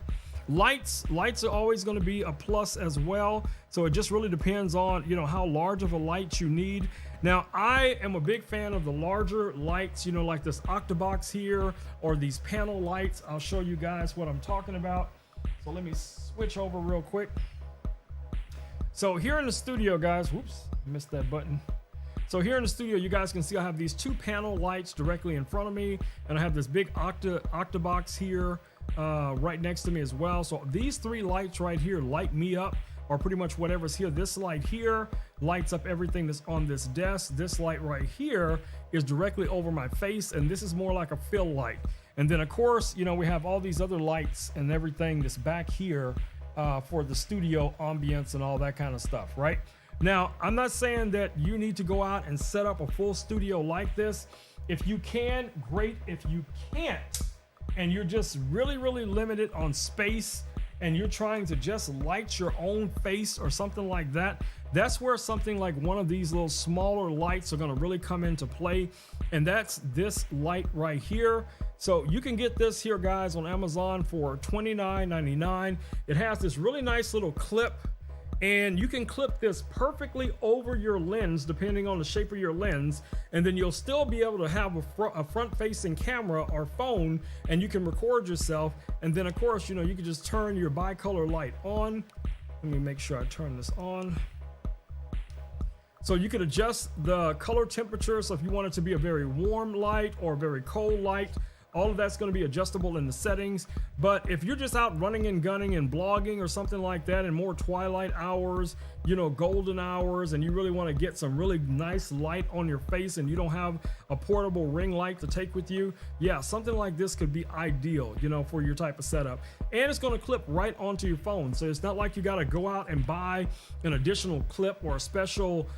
Lights are always going to be a plus as well. So it just really depends on, how large of a light you need. Now, I am a big fan of the larger lights, like this Octabox here, or these panel lights. I'll show you guys what I'm talking about. So let me switch over real quick. So here in the studio, guys, whoops, missed that button. So here in the studio, you guys can see I have these 2 panel lights directly in front of me, and I have this big Octabox here right next to me as well. So these 3 lights right here light me up, or pretty much whatever's here. This light here lights up everything that's on this desk. This light right here is directly over my face, and this is more like a fill light. And then of course, we have all these other lights and everything that's back here for the studio ambience and all that kind of stuff, right? Now, I'm not saying that you need to go out and set up a full studio like this. If you can, great. If you can't, and you're just really limited on space, and you're trying to just light your own face or something like that, that's where something like one of these little smaller lights are going to really come into play. And that's this light right here. So you can get this here, guys, on Amazon for $29.99. It has this really nice little clip, and you can clip this perfectly over your lens depending on the shape of your lens, and then you'll still be able to have a front-facing camera or phone, and you can record yourself. And then of course, you can just turn your bicolor light on. Let me make sure I turn this on. So you could adjust the color temperature, so if you want it to be a very warm light or a very cold light, all of that's going to be adjustable in the settings. But if you're just out running and gunning and blogging or something like that, in more twilight hours, golden hours, and you really want to get some really nice light on your face, and you don't have a portable ring light to take with you, yeah, something like this could be ideal, for your type of setup. And it's going to clip right onto your phone. So it's not like you got to go out and buy an additional clip or a special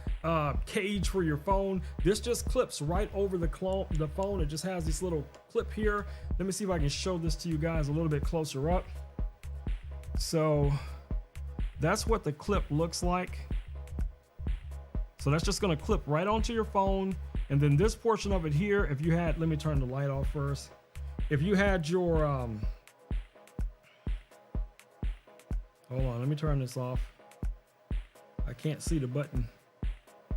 cage for your phone. This just clips right over the phone. It just has this little clip here. Let me see if I can show this to you guys a little bit closer up. So that's what the clip looks like. So that's just going to clip right onto your phone. And then this portion of it here, if you had, let me turn the light off first. If you had your, hold on, let me turn this off. I can't see the button.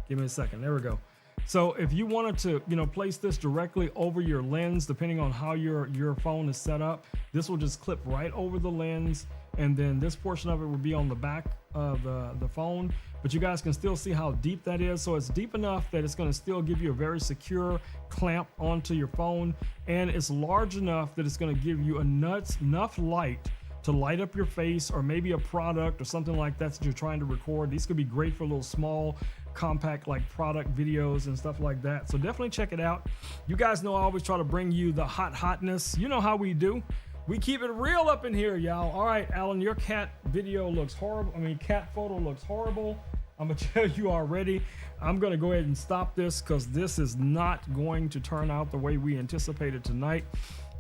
Give me a second. There we go. So if you wanted to, place this directly over your lens, depending on how your phone is set up, this will just clip right over the lens. And then this portion of it will be on the back of the phone. But you guys can still see how deep that is. So it's deep enough that it's going to still give you a very secure clamp onto your phone. And it's large enough that it's going to give you enough light to light up your face, or maybe a product or something like that you're trying to record. These could be great for little small compact like product videos and stuff like that. So definitely check it out. You guys know I always try to bring you the hotness. You know how we do. We keep it real up in here, y'all. All right, Alan, your cat video looks horrible. Cat photo looks horrible. I'm gonna tell you already. I'm gonna go ahead and stop this because this is not going to turn out the way we anticipated tonight.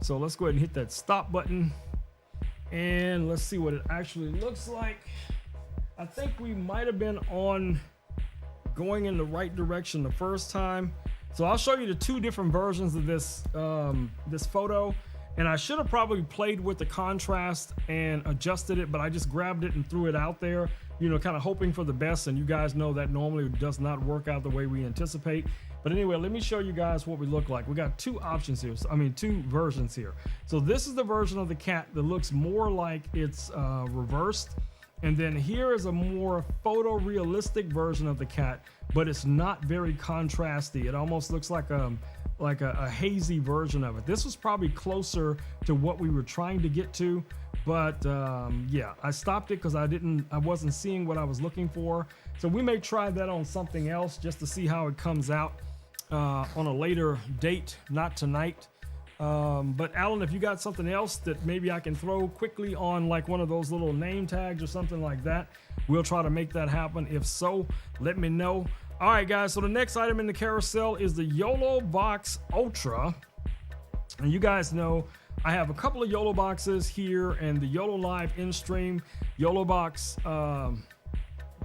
So let's go ahead and hit that stop button, and let's see what it actually looks like. I think we might have been on going in the right direction the first time. So I'll show you the 2 different versions of this this photo. And I should have probably played with the contrast and adjusted it, but I just grabbed it and threw it out there, kind of hoping for the best. And you guys know that normally does not work out the way we anticipate. But anyway, let me show you guys what we look like. We got 2 options here. 2 versions here. So this is the version of the cat that looks more like it's reversed. And then here is a more photorealistic version of the cat, but it's not very contrasty. It almost looks like like a hazy version of it. This was probably closer to what we were trying to get to, but yeah, I stopped it because I wasn't seeing what I was looking for. So we may try that on something else just to see how it comes out on a later date, not tonight. But Alan, if you got something else that maybe I can throw quickly on like one of those little name tags or something like that, we'll try to make that happen. If so, let me know. All right, guys, so the next item in the carousel is the YOLO Box Ultra. And you guys know I have a couple of YOLO boxes here, and the YOLO Live InStream, YOLO Box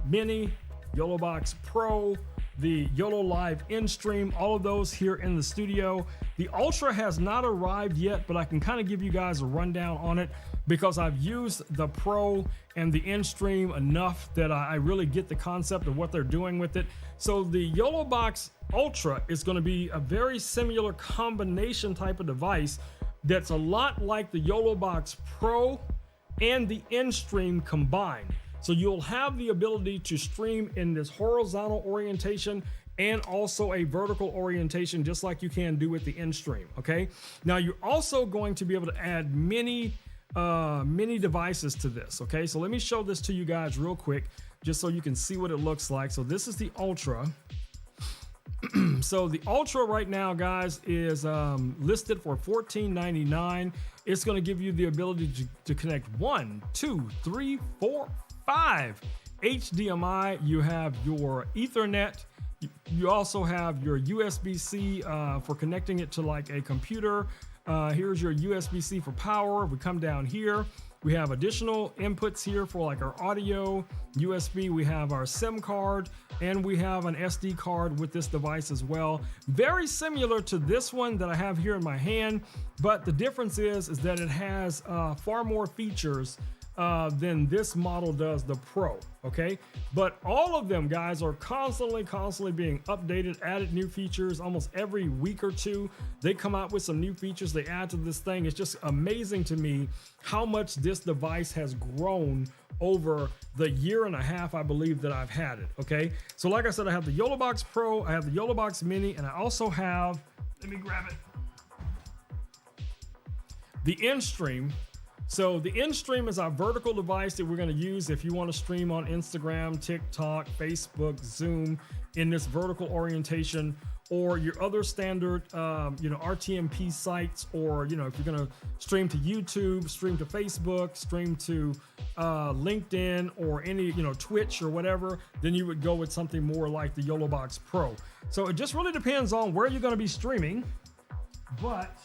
Mini, YOLO Box Pro, the YOLO Live InStream, all of those here in the studio. The Ultra has not arrived yet, but I can kind of give you guys a rundown on it because I've used the Pro and the InStream enough that I really get the concept of what they're doing with it. So the YOLO Box Ultra is going to be a very similar combination type of device that's a lot like the YOLO Box Pro and the InStream combined. So you'll have the ability to stream in this horizontal orientation and also a vertical orientation, just like you can do with the InStream, okay? Now you're also going to be able to add many devices to this, okay? So let me show this to you guys real quick, just so you can see what it looks like. So this is the Ultra. So the Ultra right now, guys, is listed for $14.99. It's gonna give you the ability to connect 1, 2, 3, 4, 5 HDMI. You have your Ethernet. You also have your USB-C for connecting it to like a computer. Here's your USB-C for power. We come down here. We have additional inputs here for like our audio, USB. We have our SIM card, and we have an SD card with this device as well. Very similar to this one that I have here in my hand, but the difference is that it has far more features than this model does, the Pro, okay? But all of them, guys, are constantly being updated, added new features almost every week or two. They come out with some new features they add to this thing. It's just amazing to me how much this device has grown over the year and a half, I believe, that I've had it, okay? So like I said, I have the YOLO Box Pro, I have the YOLO Box Mini, and I also have, let me grab it, the InStream. So the InStream is our vertical device that we're going to use if you want to stream on Instagram, TikTok, Facebook, Zoom in this vertical orientation, or your other standard, RTMP sites, or, if you're going to stream to YouTube, stream to Facebook, stream to LinkedIn, or any, Twitch or whatever, then you would go with something more like the YOLO Box Pro. So it just really depends on where you're going to be streaming, but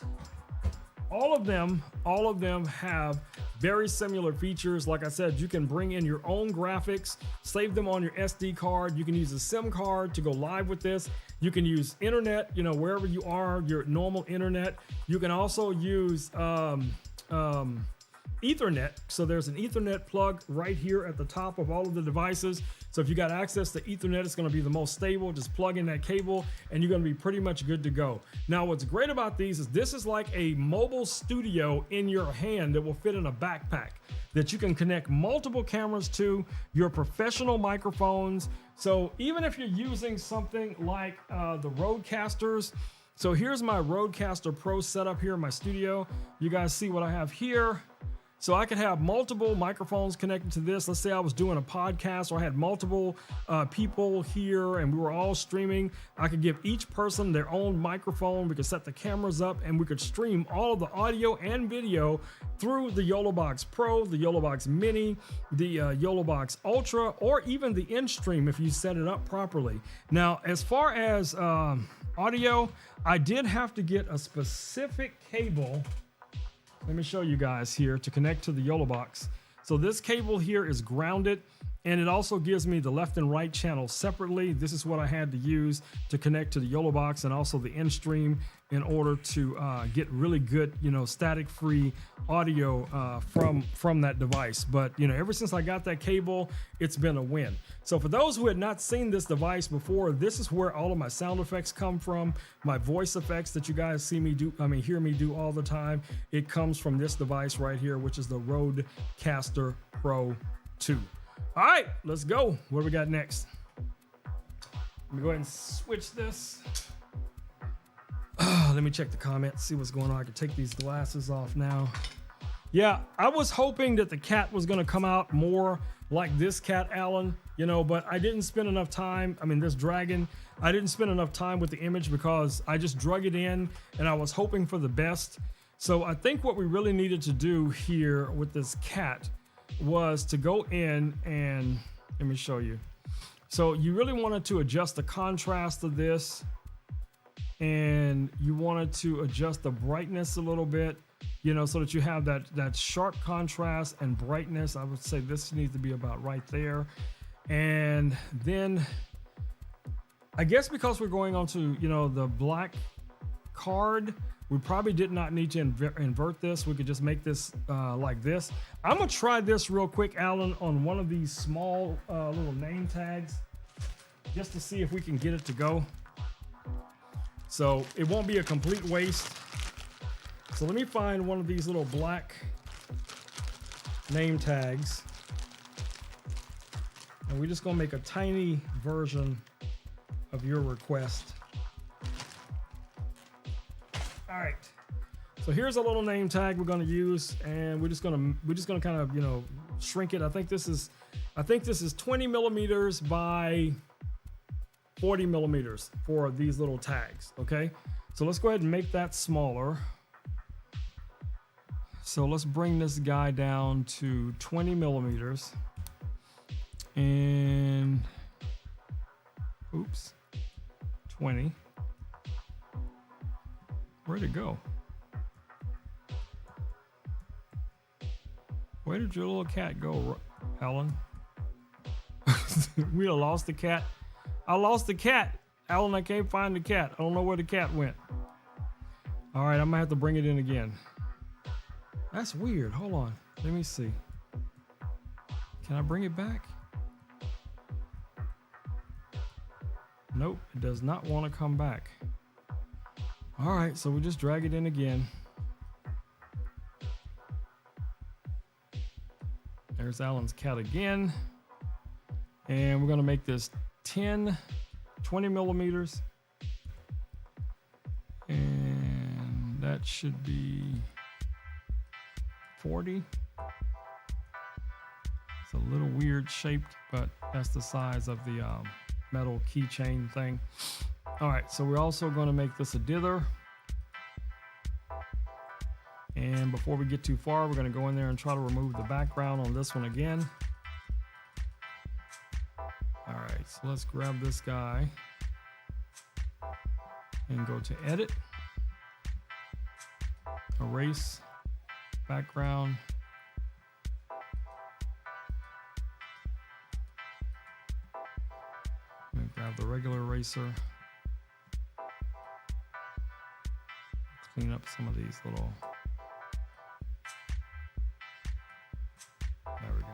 all of them have very similar features. Like I said, you can bring in your own graphics, save them on your SD card. You can use a SIM card to go live with this. You can use internet, wherever you are, your normal internet. You can also use Ethernet. So there's an Ethernet plug right here at the top of all of the devices. So if you got access to Ethernet, it's going to be the most stable. Just plug in that cable and you're going to be pretty much good to go. Now, what's great about these is this is like a mobile studio in your hand that will fit in a backpack that you can connect multiple cameras to, your professional microphones. So even if you're using something like the Roadcasters, so here's my Roadcaster Pro setup here in my studio. You guys see what I have here. So I could have multiple microphones connected to this. Let's say I was doing a podcast, or I had multiple people here and we were all streaming. I could give each person their own microphone. We could set the cameras up and we could stream all of the audio and video through the YOLO Box Pro, the YOLO Box Mini, the YOLO Box Ultra, or even the InStream if you set it up properly. Now, as far as audio, I did have to get a specific cable. Let me show you guys here to connect to the YOLO Box. So this cable here is grounded, and it also gives me the left and right channel separately. This is what I had to use to connect to the YOLO Box and also the InStream in order to get really good, static-free audio from that device. But ever since I got that cable, it's been a win. So for those who had not seen this device before, this is where all of my sound effects come from. My voice effects that you guys hear me do all the time. It comes from this device right here, which is the Rodecaster Pro 2. All right, let's go. What do we got next? Let me go ahead and switch this. Let me check the comments, see what's going on. I can take these glasses off now. Yeah, I was hoping that the cat was going to come out more like this cat, Alan, you know, but I didn't spend enough time. I mean, this dragon, I didn't spend enough time with the image because I just drug it in and I was hoping for the best. So I think what we really needed to do here with this cat was to go in and let me show you. So you really wanted to adjust the contrast of this, and you wanted to adjust the brightness a little bit, you know, so that you have that sharp contrast and brightness. I would say this needs to be about right there. And then I guess because we're going on to, you know, the black card, we probably did not need to invert this. We could just make this like this. I'm gonna try this real quick, Alan, on one of these small little name tags, just to see if we can get it to go. So it won't be a complete waste. So let me find one of these little black name tags. And we're just gonna make a tiny version of your request. All right. So here's a little name tag we're gonna use, and we're just gonna kind of, you know, shrink it. I think this is 20 millimeters by 40 millimeters for these little tags. Okay. So let's go ahead and make that smaller. So let's bring this guy down to 20 millimeters and oops, 20. Where'd it go? Where did your little cat go, Alan? We lost the cat. I lost the cat. Alan, I can't find the cat. I don't know where the cat went. All right, I'm gonna have to bring it in again. That's weird. Hold on. Let me see. Can I bring it back? Nope, it does not want to come back. All right, so we just drag it in again. There's Alan's cat again. And we're gonna make this 20 millimeters. And that should be 40. It's a little weird shaped, but that's the size of the metal keychain thing. All right, so we're also going to make this a dither. And before we get too far, we're going to go in there and try to remove the background on this one again. All right, so let's grab this guy and go to edit, erase background. I'm going to grab the regular eraser. Clean up some of these little. There we go.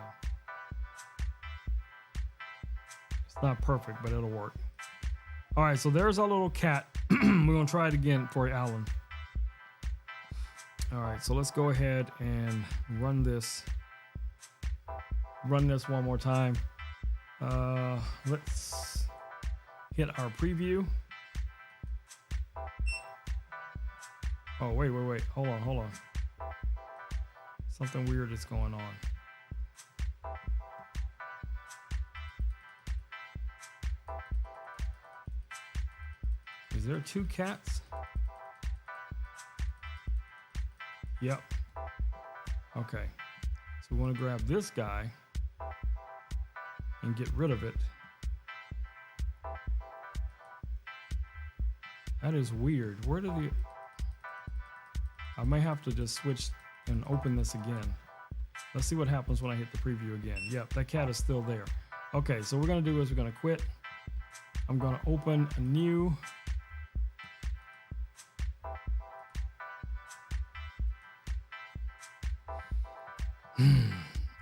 It's not perfect, but it'll work. All right, so there's our little cat. We're gonna try it again for you, Alan. All right, so let's go ahead and run this one more time. Let's hit our preview. Oh, wait. Hold on. Something weird is going on. Is there two cats? Yep. Okay. So we want to grab this guy and get rid of it. That is weird. Where did the... I may have to just switch and open this again. Let's see what happens when I hit the preview again. Yep, that cat is still there. Okay, so what we're gonna do is we're gonna quit. I'm gonna open a new.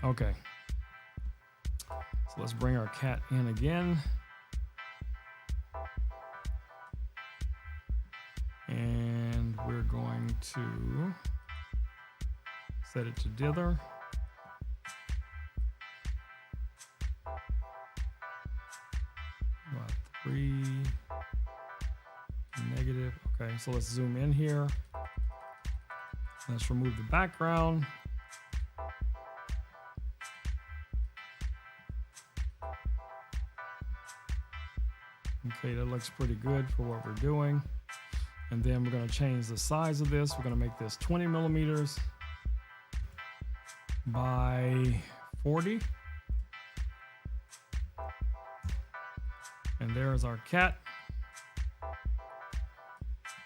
Okay. So let's bring our cat in again. And we're going to set it to dither. About 3, negative. Okay, so let's zoom in here. Let's remove the background. Okay, that looks pretty good for what we're doing. And then we're going to change the size of this. We're going to make this 20 millimeters by 40. And there's our cat.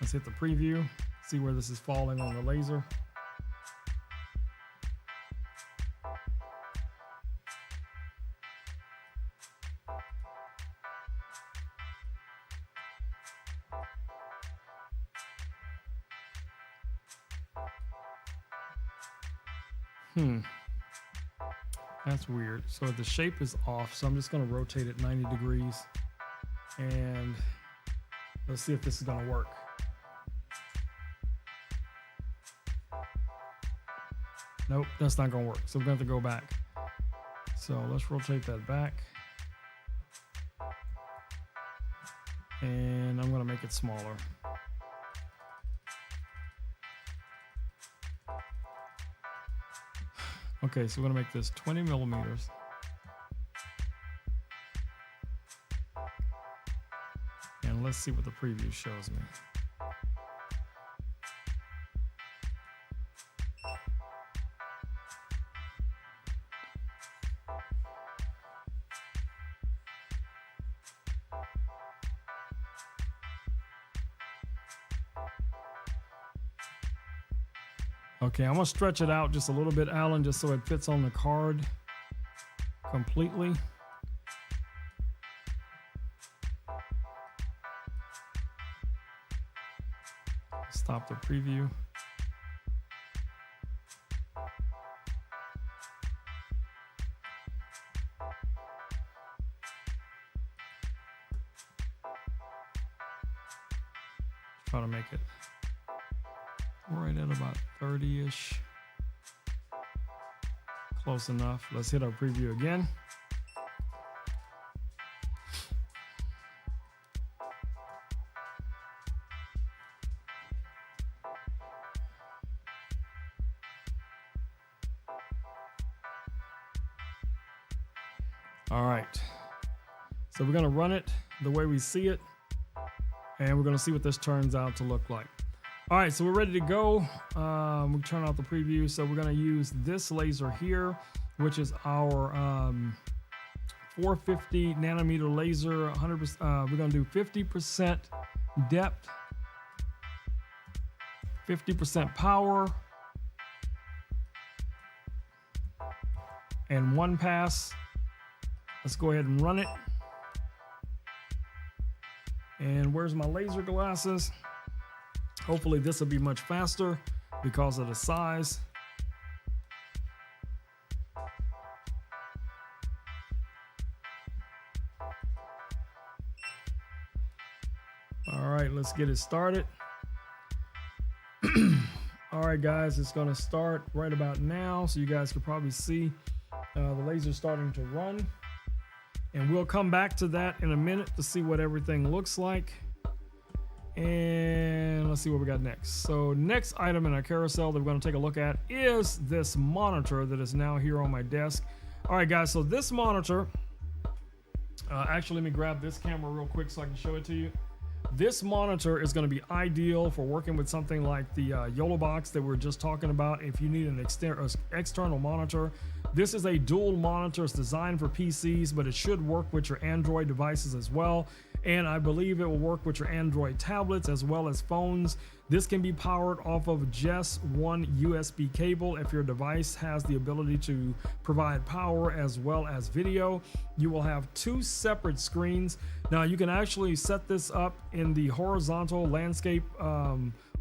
Let's hit the preview, see where this is falling on the laser. That's weird. So the shape is off, so I'm just going to rotate it 90 degrees and let's see if this is going to work. Nope, that's not going to work. So we're going to have to go back. So let's rotate that back. And I'm going to make it smaller. Okay, so we're gonna make this 20 millimeters. And let's see what the preview shows me. Okay, I'm gonna stretch it out just a little bit, Alan, just so it fits on the card completely. Stop the preview. Try to make it right at about 30-ish. Close enough. Let's hit our preview again. All right. So we're going to run it the way we see it, and we're going to see what this turns out to look like. All right, so we're ready to go. We turn off the preview. So we're gonna use this laser here, which is our 450 nanometer laser, 100%. We're gonna do 50% depth, 50% power, and one pass. Let's go ahead and run it. And where's my laser glasses? Hopefully this will be much faster because of the size. All right, let's get it started. All right, guys, it's gonna start right about now. So you guys can probably see the laser starting to run. And we'll come back to that in a minute to see what everything looks like. And let's see what we got next. So next item in our carousel that we're going to take a look at is this monitor that is now here on my desk. All right, guys, so this monitor, actually, let me grab this camera real quick so I can show it to you. This monitor is going to be ideal for working with something like the YOLOBOX that we were just talking about. If you need an external monitor, this is a dual monitor. It's designed for PCs, but it should work with your Android devices as well. And I believe it will work with your Android tablets as well as phones. This can be powered off of just one USB cable. If your device has the ability to provide power as well as video, you will have two separate screens. Now you can actually set this up in the horizontal landscape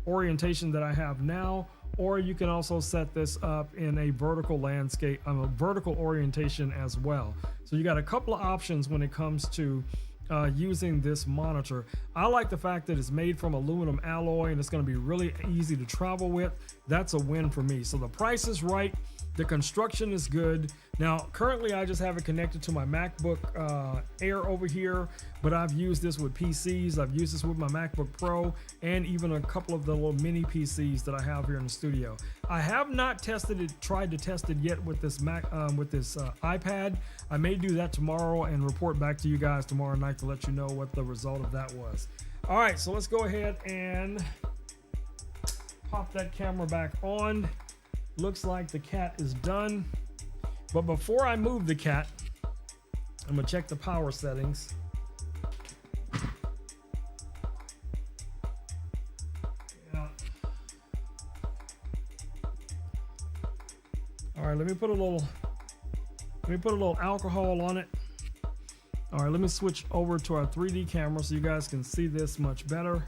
orientation that I have now, or you can also set this up in a vertical landscape, vertical orientation as well. So you got a couple of options when it comes to using this monitor. I like the fact that it's made from aluminum alloy and it's going to be really easy to travel with. That's a win for me. So the price is right. The construction is good. Now, currently I just have it connected to my MacBook Air over here, but I've used this with PCs. I've used this with my MacBook Pro and even a couple of the little mini PCs that I have here in the studio. I have not tried to test it yet with this iPad. I may do that tomorrow and report back to you guys tomorrow night to let you know what the result of that was. All right, so let's go ahead and pop that camera back on. Looks like the cat is done. But before I move the cat, I'm gonna check the power settings. Yeah. All right, let me put a little alcohol on it. All right, let me switch over to our 3D camera so you guys can see this much better.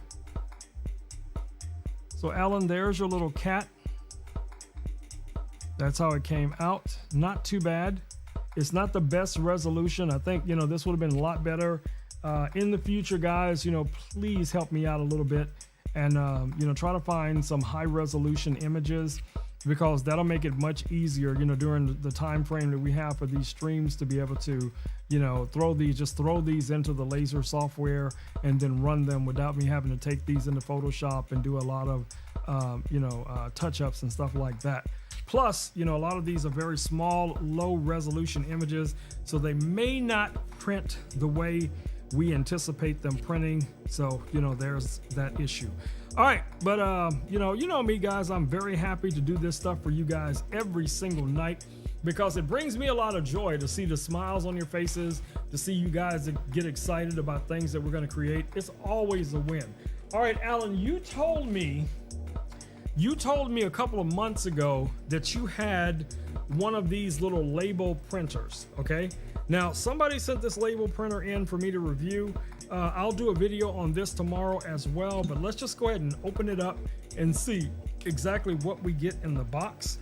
So Alan, there's your little cat. That's how it came out. Not too bad. It's not the best resolution. I think, this would have been a lot better. In the future, guys, please help me out a little bit and, try to find some high resolution images, because that'll make it much easier, during the time frame that we have for these streams to be able to, throw these into the laser software and then run them without me having to take these into Photoshop and do a lot of, touch-ups and stuff like that. Plus, a lot of these are very small, low resolution images, so they may not print the way we anticipate them printing. So, there's that issue. All right, but you know me, guys, I'm very happy to do this stuff for you guys every single night, because it brings me a lot of joy to see the smiles on your faces, to see you guys get excited about things that we're going to create. It's always a win. All right, Alan, you told me a couple of months ago that you had one of these little label printers, okay? Now, somebody sent this label printer in for me to review. I'll do a video on this tomorrow as well, but let's just go ahead and open it up and see exactly what we get in the box.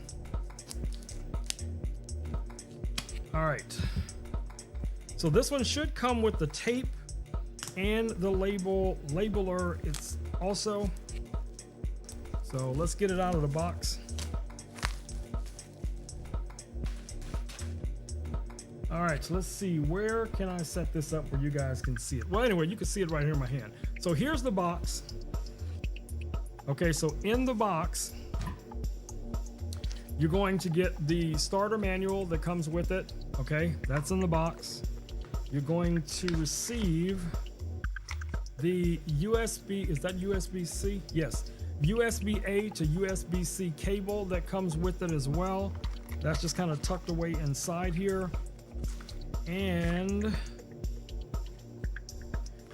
All right. So this one should come with the tape and the labeler. It's also. So let's get it out of the box. All right, so let's see, where can I set this up where you guys can see it? Well, anyway, you can see it right here in my hand. So here's the box. Okay, so in the box, you're going to get the starter manual that comes with it. Okay, that's in the box. You're going to receive the USB, is that USB-C? Yes, USB-A to USB-C cable that comes with it as well. That's just kind of tucked away inside here. And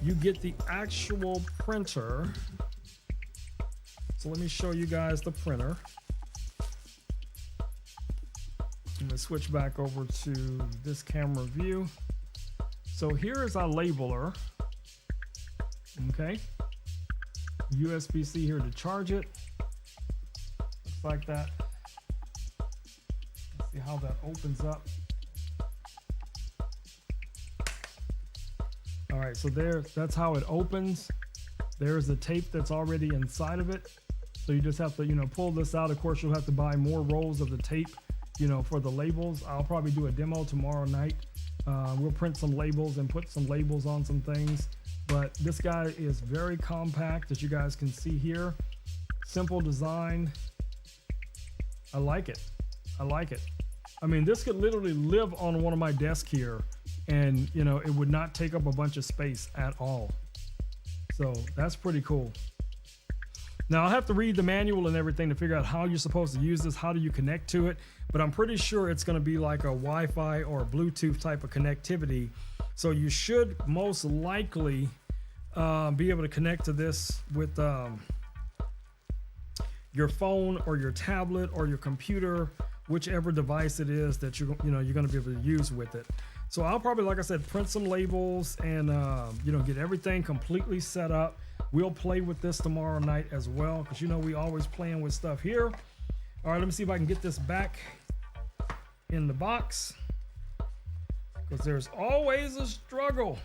you get the actual printer. So let me show you guys the printer. I'm gonna switch back over to this camera view. So here is our labeler. Okay. USB-C here to charge it. Looks like that. Let's see how that opens up. All right, so that's how it opens. There's the tape that's already inside of it. So you just have to, pull this out. Of course, you'll have to buy more rolls of the tape, for the labels. I'll probably do a demo tomorrow night. We'll print some labels and put some labels on some things. But this guy is very compact, as you guys can see here. Simple design. I like it. I like it. I mean, this could literally live on one of my desks here, and it would not take up a bunch of space at all. So that's pretty cool. Now I'll have to read the manual and everything to figure out how you're supposed to use this. How do you connect to it? But I'm pretty sure it's going to be like a Wi-Fi or a Bluetooth type of connectivity. So you should most likely be able to connect to this with your phone or your tablet or your computer, whichever device it is that you're going to be able to use with it. So I'll probably, like I said, print some labels and get everything completely set up. We'll play with this tomorrow night as well, because we always playing with stuff here. All right, let me see if I can get this back in the box, because there's always a struggle.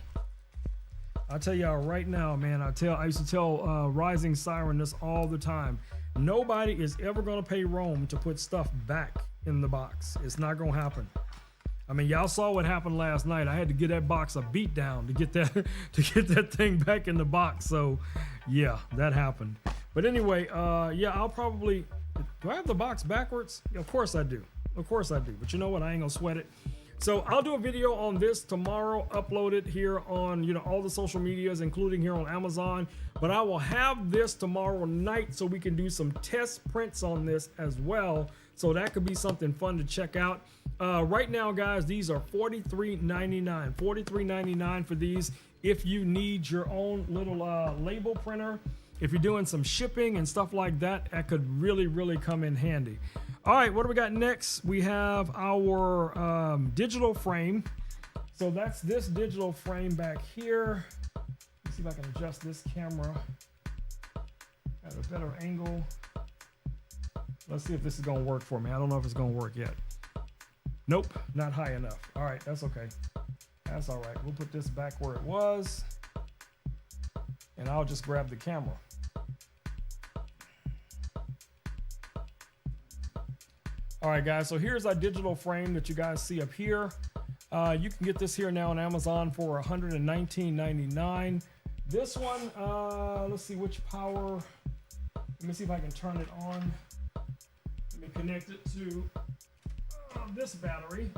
I'll tell y'all right now, man. I used to tell Rising Siren this all the time. Nobody is ever going to pay Rome to put stuff back in the box. It's not gonna happen. I mean, y'all saw what happened last night. I had to get that box a beat down to get that thing back in the box. So yeah, that happened. But anyway, yeah, I'll probably, do I have the box backwards? Yeah, of course I do. Of course I do. But you know what? I ain't gonna sweat it. So I'll do a video on this tomorrow, upload it here on, you know, all the social medias, including here on Amazon. But I will have this tomorrow night so we can do some test prints on this as well. So that could be something fun to check out. Right now, guys, these are $43.99. $43.99 for these. If you need your own little label printer, if you're doing some shipping and stuff like that, that could really, really come in handy. All right, what do we got next? We have our digital frame. So that's this digital frame back here. Let's see if I can adjust this camera at a better angle. Let's see if this is gonna work for me. I don't know if it's gonna work yet. Nope, not high enough. All right, that's okay. That's all right. We'll put this back where it was, and I'll just grab the camera. All right, guys, so here's our digital frame that you guys see up here. You can get this here now on Amazon for $119.99. This one, let's see which power. Let me see if I can turn it on. Let me connect it to this battery.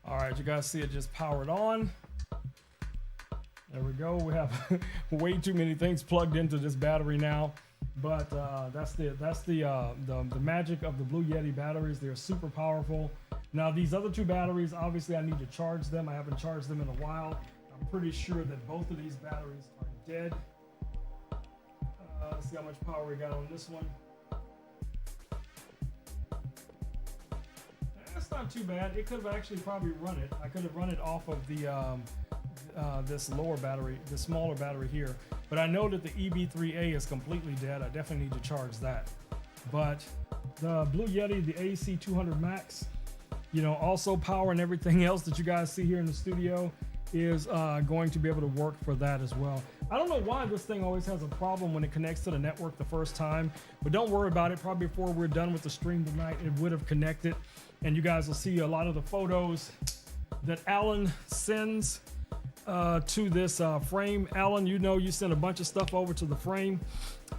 All right, you guys see it just powered on. There we go. We have way too many things plugged into this battery now, but that's the magic of the Blue Yeti batteries. They're super powerful. Now these other two batteries, obviously I need to charge them. I haven't charged them in a while. I'm pretty sure that both of these batteries are dead. Let's see how much power we got on this one. That's not too bad. It could have actually probably run it. I could have run it off of the this lower battery, the smaller battery here. But I know that the EB3A is completely dead. I definitely need to charge that. But the Blue Yeti, the AC200 Max, you know, also power and everything else that you guys see here in the studio is going to be able to work for that as well. I don't know why this thing always has a problem when it connects to the network the first time, but don't worry about it. Probably before we're done with the stream tonight, it would have connected, and you guys will see a lot of the photos that Alan sends to this frame. Alan, you know, you sent a bunch of stuff over to the frame.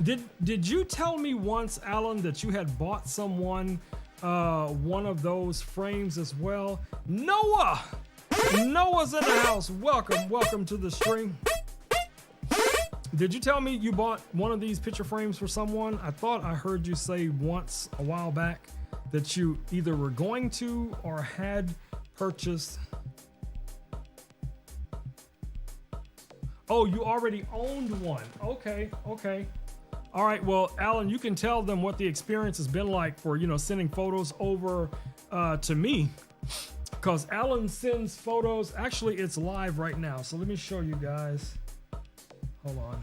Did you tell me once, Alan, that you had bought someone one of those frames as well? Noah's in the house. Welcome to the stream. Did you tell me you bought one of these picture frames for someone? I thought I heard you say once a while back that you either were going to or had purchased. Oh, you already owned one. Okay. All right, well, Alan, you can tell them what the experience has been like for, you know, sending photos over to me, because Alan sends photos. Actually, it's live right now, so let me show you guys. Hold on.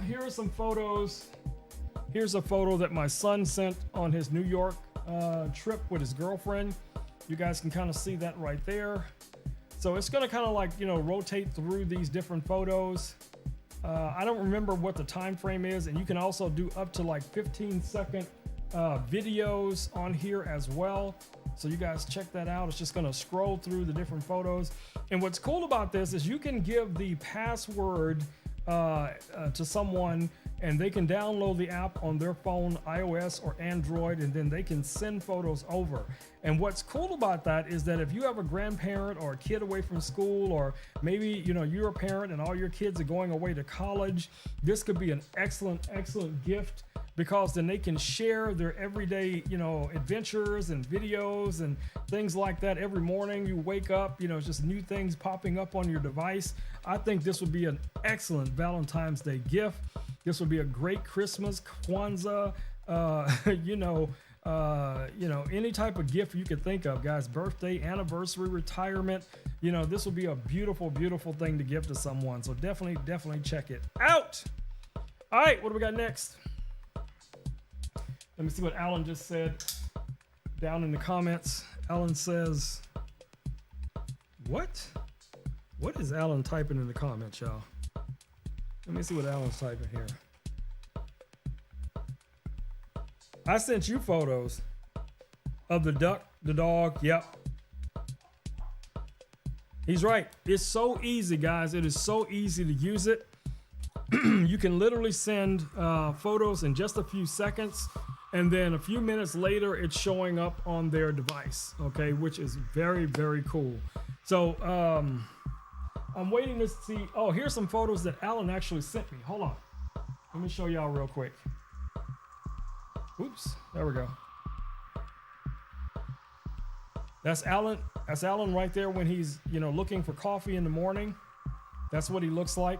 Here are some photos. Here's a photo that my son sent on his New York trip with his girlfriend. You guys can kind of see that right there. So it's gonna kind of like, you know, rotate through these different photos. I don't remember what the time frame is, and you can also do up to like 15-second videos on here as well. So you guys check that out. It's just gonna scroll through the different photos. And what's cool about this is you can give the password to someone, and they can download the app on their phone, iOS or Android, and then they can send photos over. And what's cool about that is that if you have a grandparent or a kid away from school, or maybe, you know, you're a parent and all your kids are going away to college, this could be an excellent gift, because then they can share their everyday, you know, adventures and videos and things like that. Every morning you wake up, you know, just new things popping up on your device. I think this would be an excellent Valentine's Day gift. This would be a great Christmas, Kwanzaa, any type of gift you could think of, guys. Birthday, anniversary, retirement. You know, this would be a beautiful thing to give to someone. So definitely check it out. All right, what do we got next? Let me see what Alan just said down in the comments. Alan says, What is Alan typing in the comments, y'all? Let me see what Alan's typing here. I sent you photos of the duck, the dog. Yep. He's right. It's so easy, guys. It is so easy to use it. You can literally send photos in just a few seconds, and then a few minutes later, it's showing up on their device, okay, which is very, very cool. So I'm waiting to see. Oh, here's some photos that Alan actually sent me. Hold on. Let me show y'all real quick. Oops, there we go. That's Alan. That's Alan right there when he's, looking for coffee in the morning. That's what he looks like.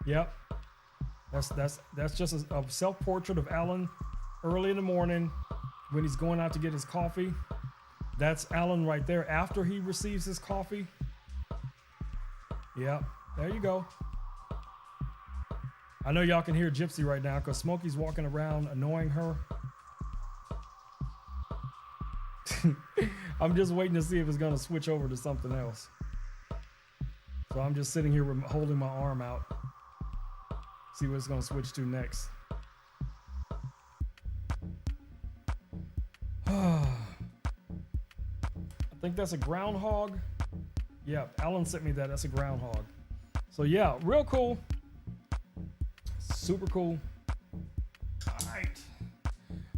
Yep. That's just a self-portrait of Alan early in the morning when he's going out to get his coffee. That's Alan right there after he receives his coffee. Yep. There you go. I know y'all can hear Gypsy right now because Smokey's walking around annoying her. I'm just waiting to see if it's going to switch over to something else. So I'm just sitting here holding my arm out. See what it's going to switch to next. I think that's a groundhog. Yeah, Alan sent me that. That's a groundhog. So yeah, real cool. Super cool.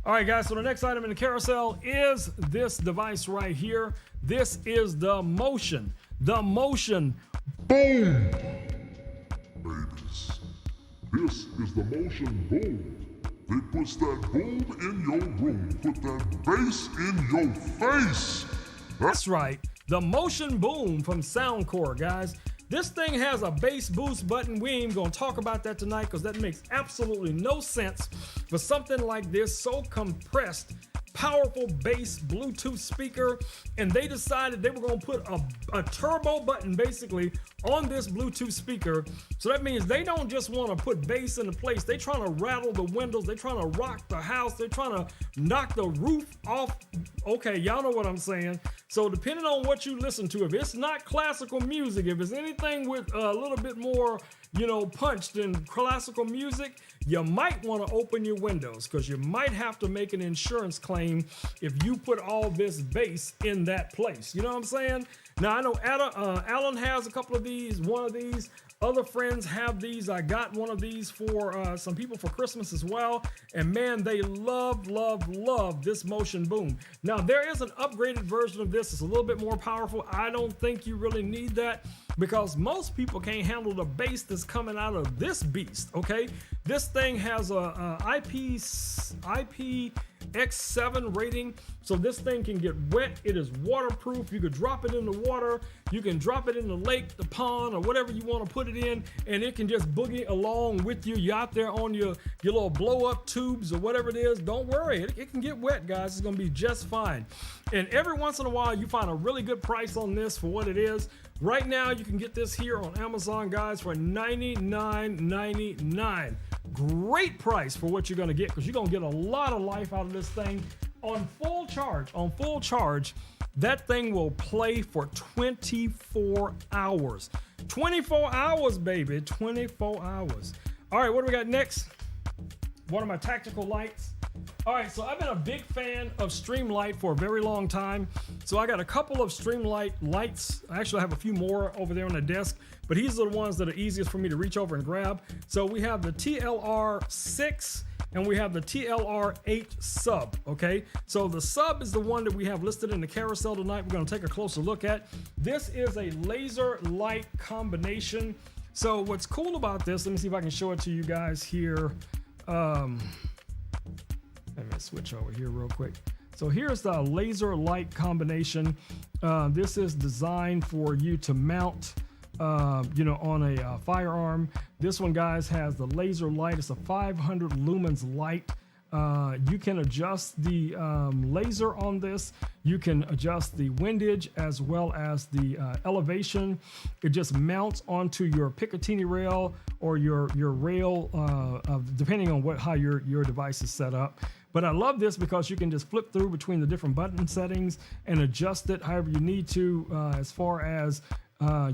All right, guys, so the next item in the carousel is this device right here. This is the Motion. The Motion Boom. Ladies, this is the Motion Boom. It puts that boom in your room. Put that bass in your face. That's right. The Motion Boom from Soundcore, guys. This thing has a bass boost button. We ain't even gonna talk about that tonight because that makes absolutely no sense for something like this, so compressed, powerful bass Bluetooth speaker. And they decided they were gonna put a turbo button basically on this Bluetooth speaker. So that means they don't just wanna put bass into place. They trying to rattle the windows. They trying to rock the house. They're trying to knock the roof off. Okay, y'all know what I'm saying. So depending on what you listen to, if it's not classical music, if it's anything with a little bit more, punch than classical music, you might want to open your windows because you might have to make an insurance claim if you put all this bass in that place. You know what I'm saying? Now, I know Alan has a couple of these, one of these. Other friends have these. I got one of these for some people for Christmas as well. And man, they love this Motion Boom. Now, there is an upgraded version of this. It's a little bit more powerful. I don't think you really need that because most people can't handle the bass that's coming out of this beast, okay? This thing has a IPX7 rating, so this thing can get wet. It is waterproof. You could drop it in the water. You can drop it in the lake, the pond, or whatever you want to put it in, and it can just boogie along with you. You're out there on your little blow-up tubes or whatever it is. Don't worry. It can get wet, guys. It's going to be just fine. And every once in a while, you find a really good price on this for what it is. Right now, you can get this here on Amazon, guys, for $99.99. Great price for what you're going to get because you're going to get a lot of life out of this thing. On full charge, that thing will play for 24 hours. 24 hours, baby. 24 hours. All right, what do we got next? One of my tactical lights. All right, so I've been a big fan of Streamlight for a very long time. So I got a couple of Streamlight lights. Actually, I have a few more over there on the desk, but these are the ones that are easiest for me to reach over and grab. So we have the TLR6 and we have the TLR8 sub, okay? So the sub is the one that we have listed in the carousel tonight. We're gonna take a closer look at. This is a laser light combination. So what's cool about this, let me see if I can show it to you guys here. Let me switch over here real quick. So here's the laser light combination. This is designed for you to mount, on a firearm. This one, guys, has the laser light. It's a 500 lumens light. You can adjust the laser on this. You can adjust the windage as well as the elevation. It just mounts onto your Picatinny rail or your rail, depending on how your device is set up. But I love this because you can just flip through between the different button settings and adjust it however you need to, as far as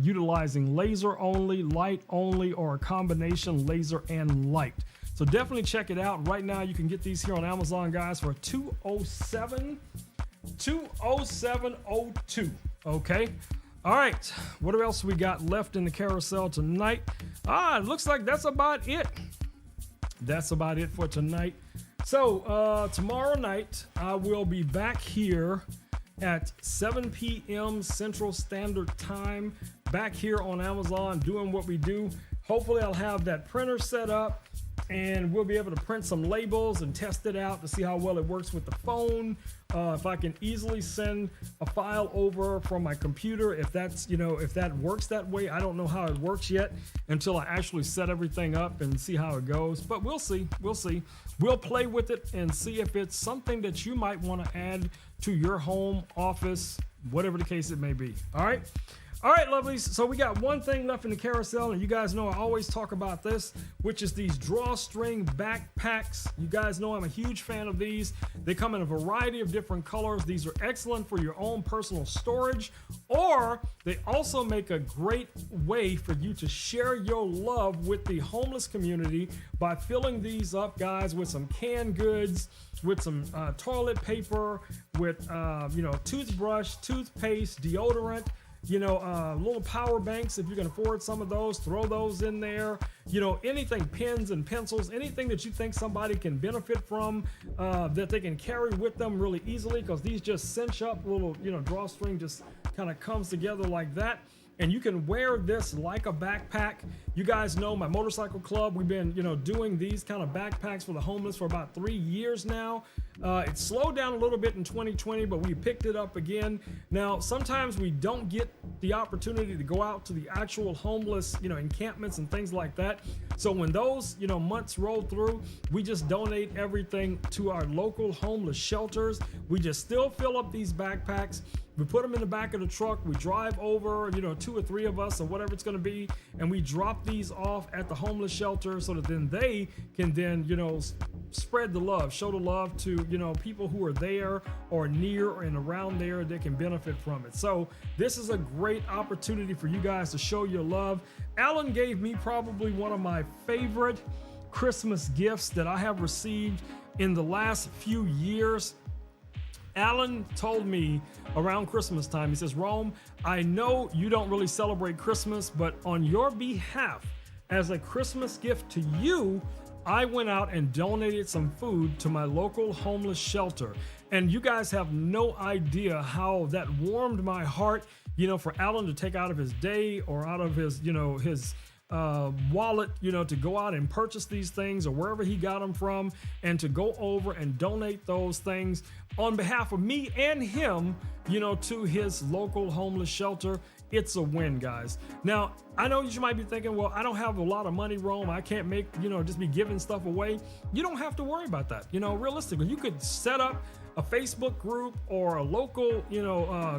utilizing laser only, light only, or a combination laser and light. So definitely check it out. Right now you can get these here on Amazon, guys, for $207.02. Okay. All right. What else we got left in the carousel tonight? It looks like that's about it. That's about it for tonight. So tomorrow night I will be back here at 7 p.m. Central Standard Time, back here on Amazon doing what we do. Hopefully I'll have that printer set up and we'll be able to print some labels and test it out to see how well it works with the phone. If I can easily send a file over from my computer, if that's, if that works that way. I don't know how it works yet until I actually set everything up and see how it goes, but we'll see. We'll play with it and see if it's something that you might want to add to your home office, whatever the case it may be. All right, lovelies. So we got one thing left in the carousel, and you guys know I always talk about this, which is these drawstring backpacks. You guys know I'm a huge fan of these. They come in a variety of different colors. These are excellent for your own personal storage, or they also make a great way for you to share your love with the homeless community by filling these up, guys, with some canned goods, with some toilet paper, with toothbrush, toothpaste, deodorant, little power banks. If you can afford some of those, throw those in there. Anything, pens and pencils, anything that you think somebody can benefit from, that they can carry with them really easily, because these just cinch up. Little drawstring just kind of comes together like that, and you can wear this like a backpack. You guys know my motorcycle club, we've been doing these kind of backpacks for the homeless for about 3 years now. It slowed down a little bit in 2020, but we picked it up again. Now, sometimes we don't get the opportunity to go out to the actual homeless, encampments and things like that. So when those, months roll through, we just donate everything to our local homeless shelters. We just still fill up these backpacks. We put them in the back of the truck. We drive over, 2 or 3 of us or whatever it's going to be, and we drop these off at the homeless shelter so that then they can then, spread the love, show the love to, people who are there or near and around there that can benefit from it. So this is a great opportunity for you guys to show your love. Alan gave me probably one of my favorite Christmas gifts that I have received in the last few years. Alan told me around Christmas time, he says, Rome, I know you don't really celebrate Christmas, but on your behalf, as a Christmas gift to you, I went out and donated some food to my local homeless shelter. And you guys have no idea how that warmed my heart, for Alan to take out of his day or out of his, his wallet, to go out and purchase these things or wherever he got them from, and to go over and donate those things on behalf of me and him, to his local homeless shelter. It's a win, guys. Now, I know you might be thinking, well, I don't have a lot of money, Rome. I can't make, just be giving stuff away. You don't have to worry about that. Realistically, you could set up a Facebook group or a local,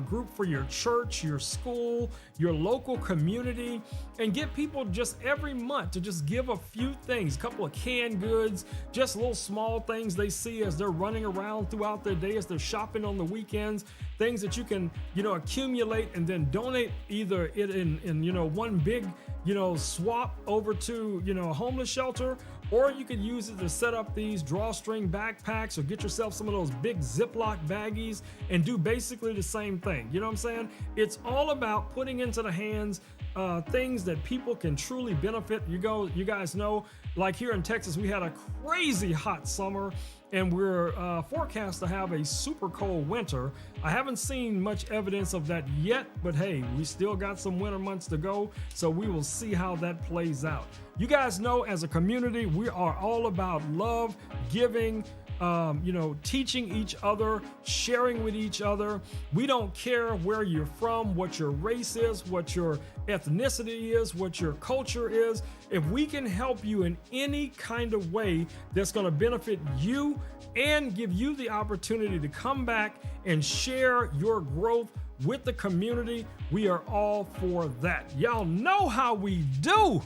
group for your church, your school, your local community, and get people just every month to just give a few things, a couple of canned goods, just little small things they see as they're running around throughout their day, as they're shopping on the weekends, things that you can, accumulate and then donate either it in one big, swap over to, a homeless shelter, or you could use it to set up these drawstring backpacks or get yourself some of those big Ziploc baggies and do basically the same thing. You know what I'm saying? It's all about putting into the hands things that people can truly benefit. You guys know, like here in Texas, we had a crazy hot summer, and we're forecast to have a super cold winter. I haven't seen much evidence of that yet, but hey, we still got some winter months to go, so we will see how that plays out. You guys know, as a community, we are all about love, giving, teaching each other, sharing with each other. We don't care where you're from, what your race is, what your ethnicity is, what your culture is. If we can help you in any kind of way that's going to benefit you and give you the opportunity to come back and share your growth with the community, we are all for that. Y'all know how we do.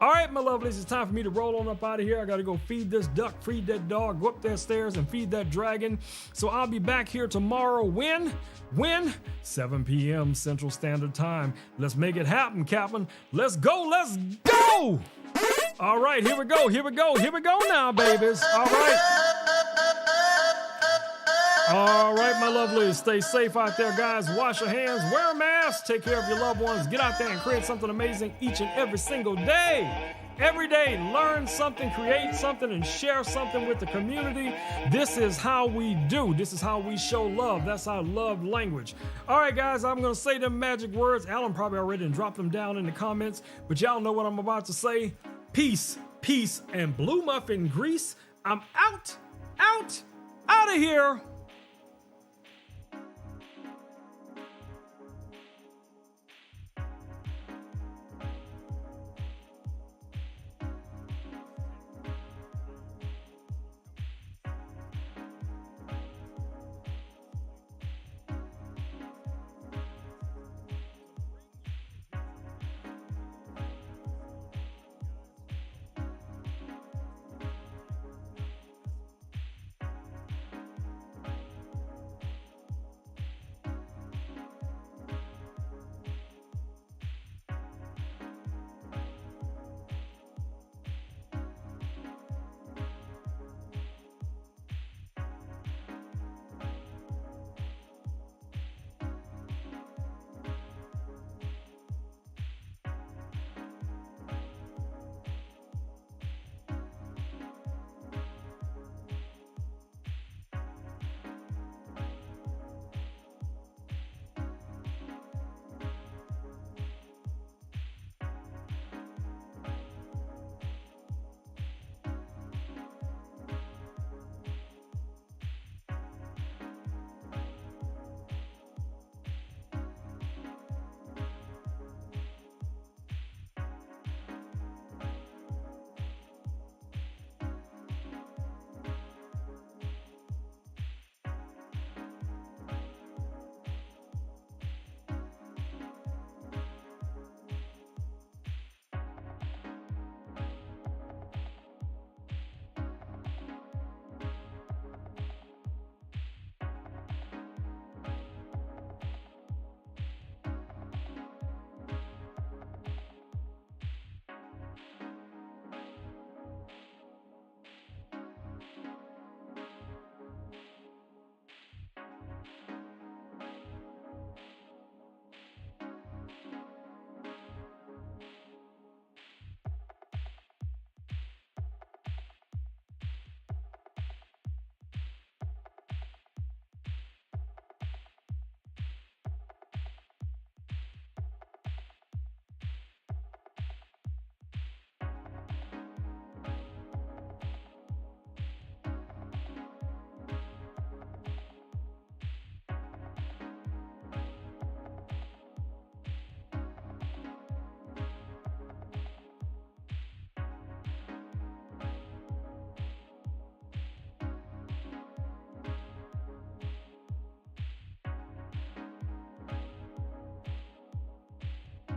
All right, my lovelies, it's time for me to roll on up out of here. I got to go feed this duck, feed that dog, go up that stairs and feed that dragon. So I'll be back here tomorrow when 7 p.m. Central Standard Time. Let's make it happen, Captain. Let's go, let's go! All right, here we go now, babies. All right, my lovelies, stay safe out there, guys. Wash your hands, wear a mask, take care of your loved ones. Get out there and create something amazing each and every single day. Every day, learn something, create something, and share something with the community. This is how we do. This is how we show love. That's our love language. All right, guys, I'm going to say them magic words. Alan probably already dropped them down in the comments, but y'all know what I'm about to say. Peace, peace, and blue muffin grease. I'm out of here.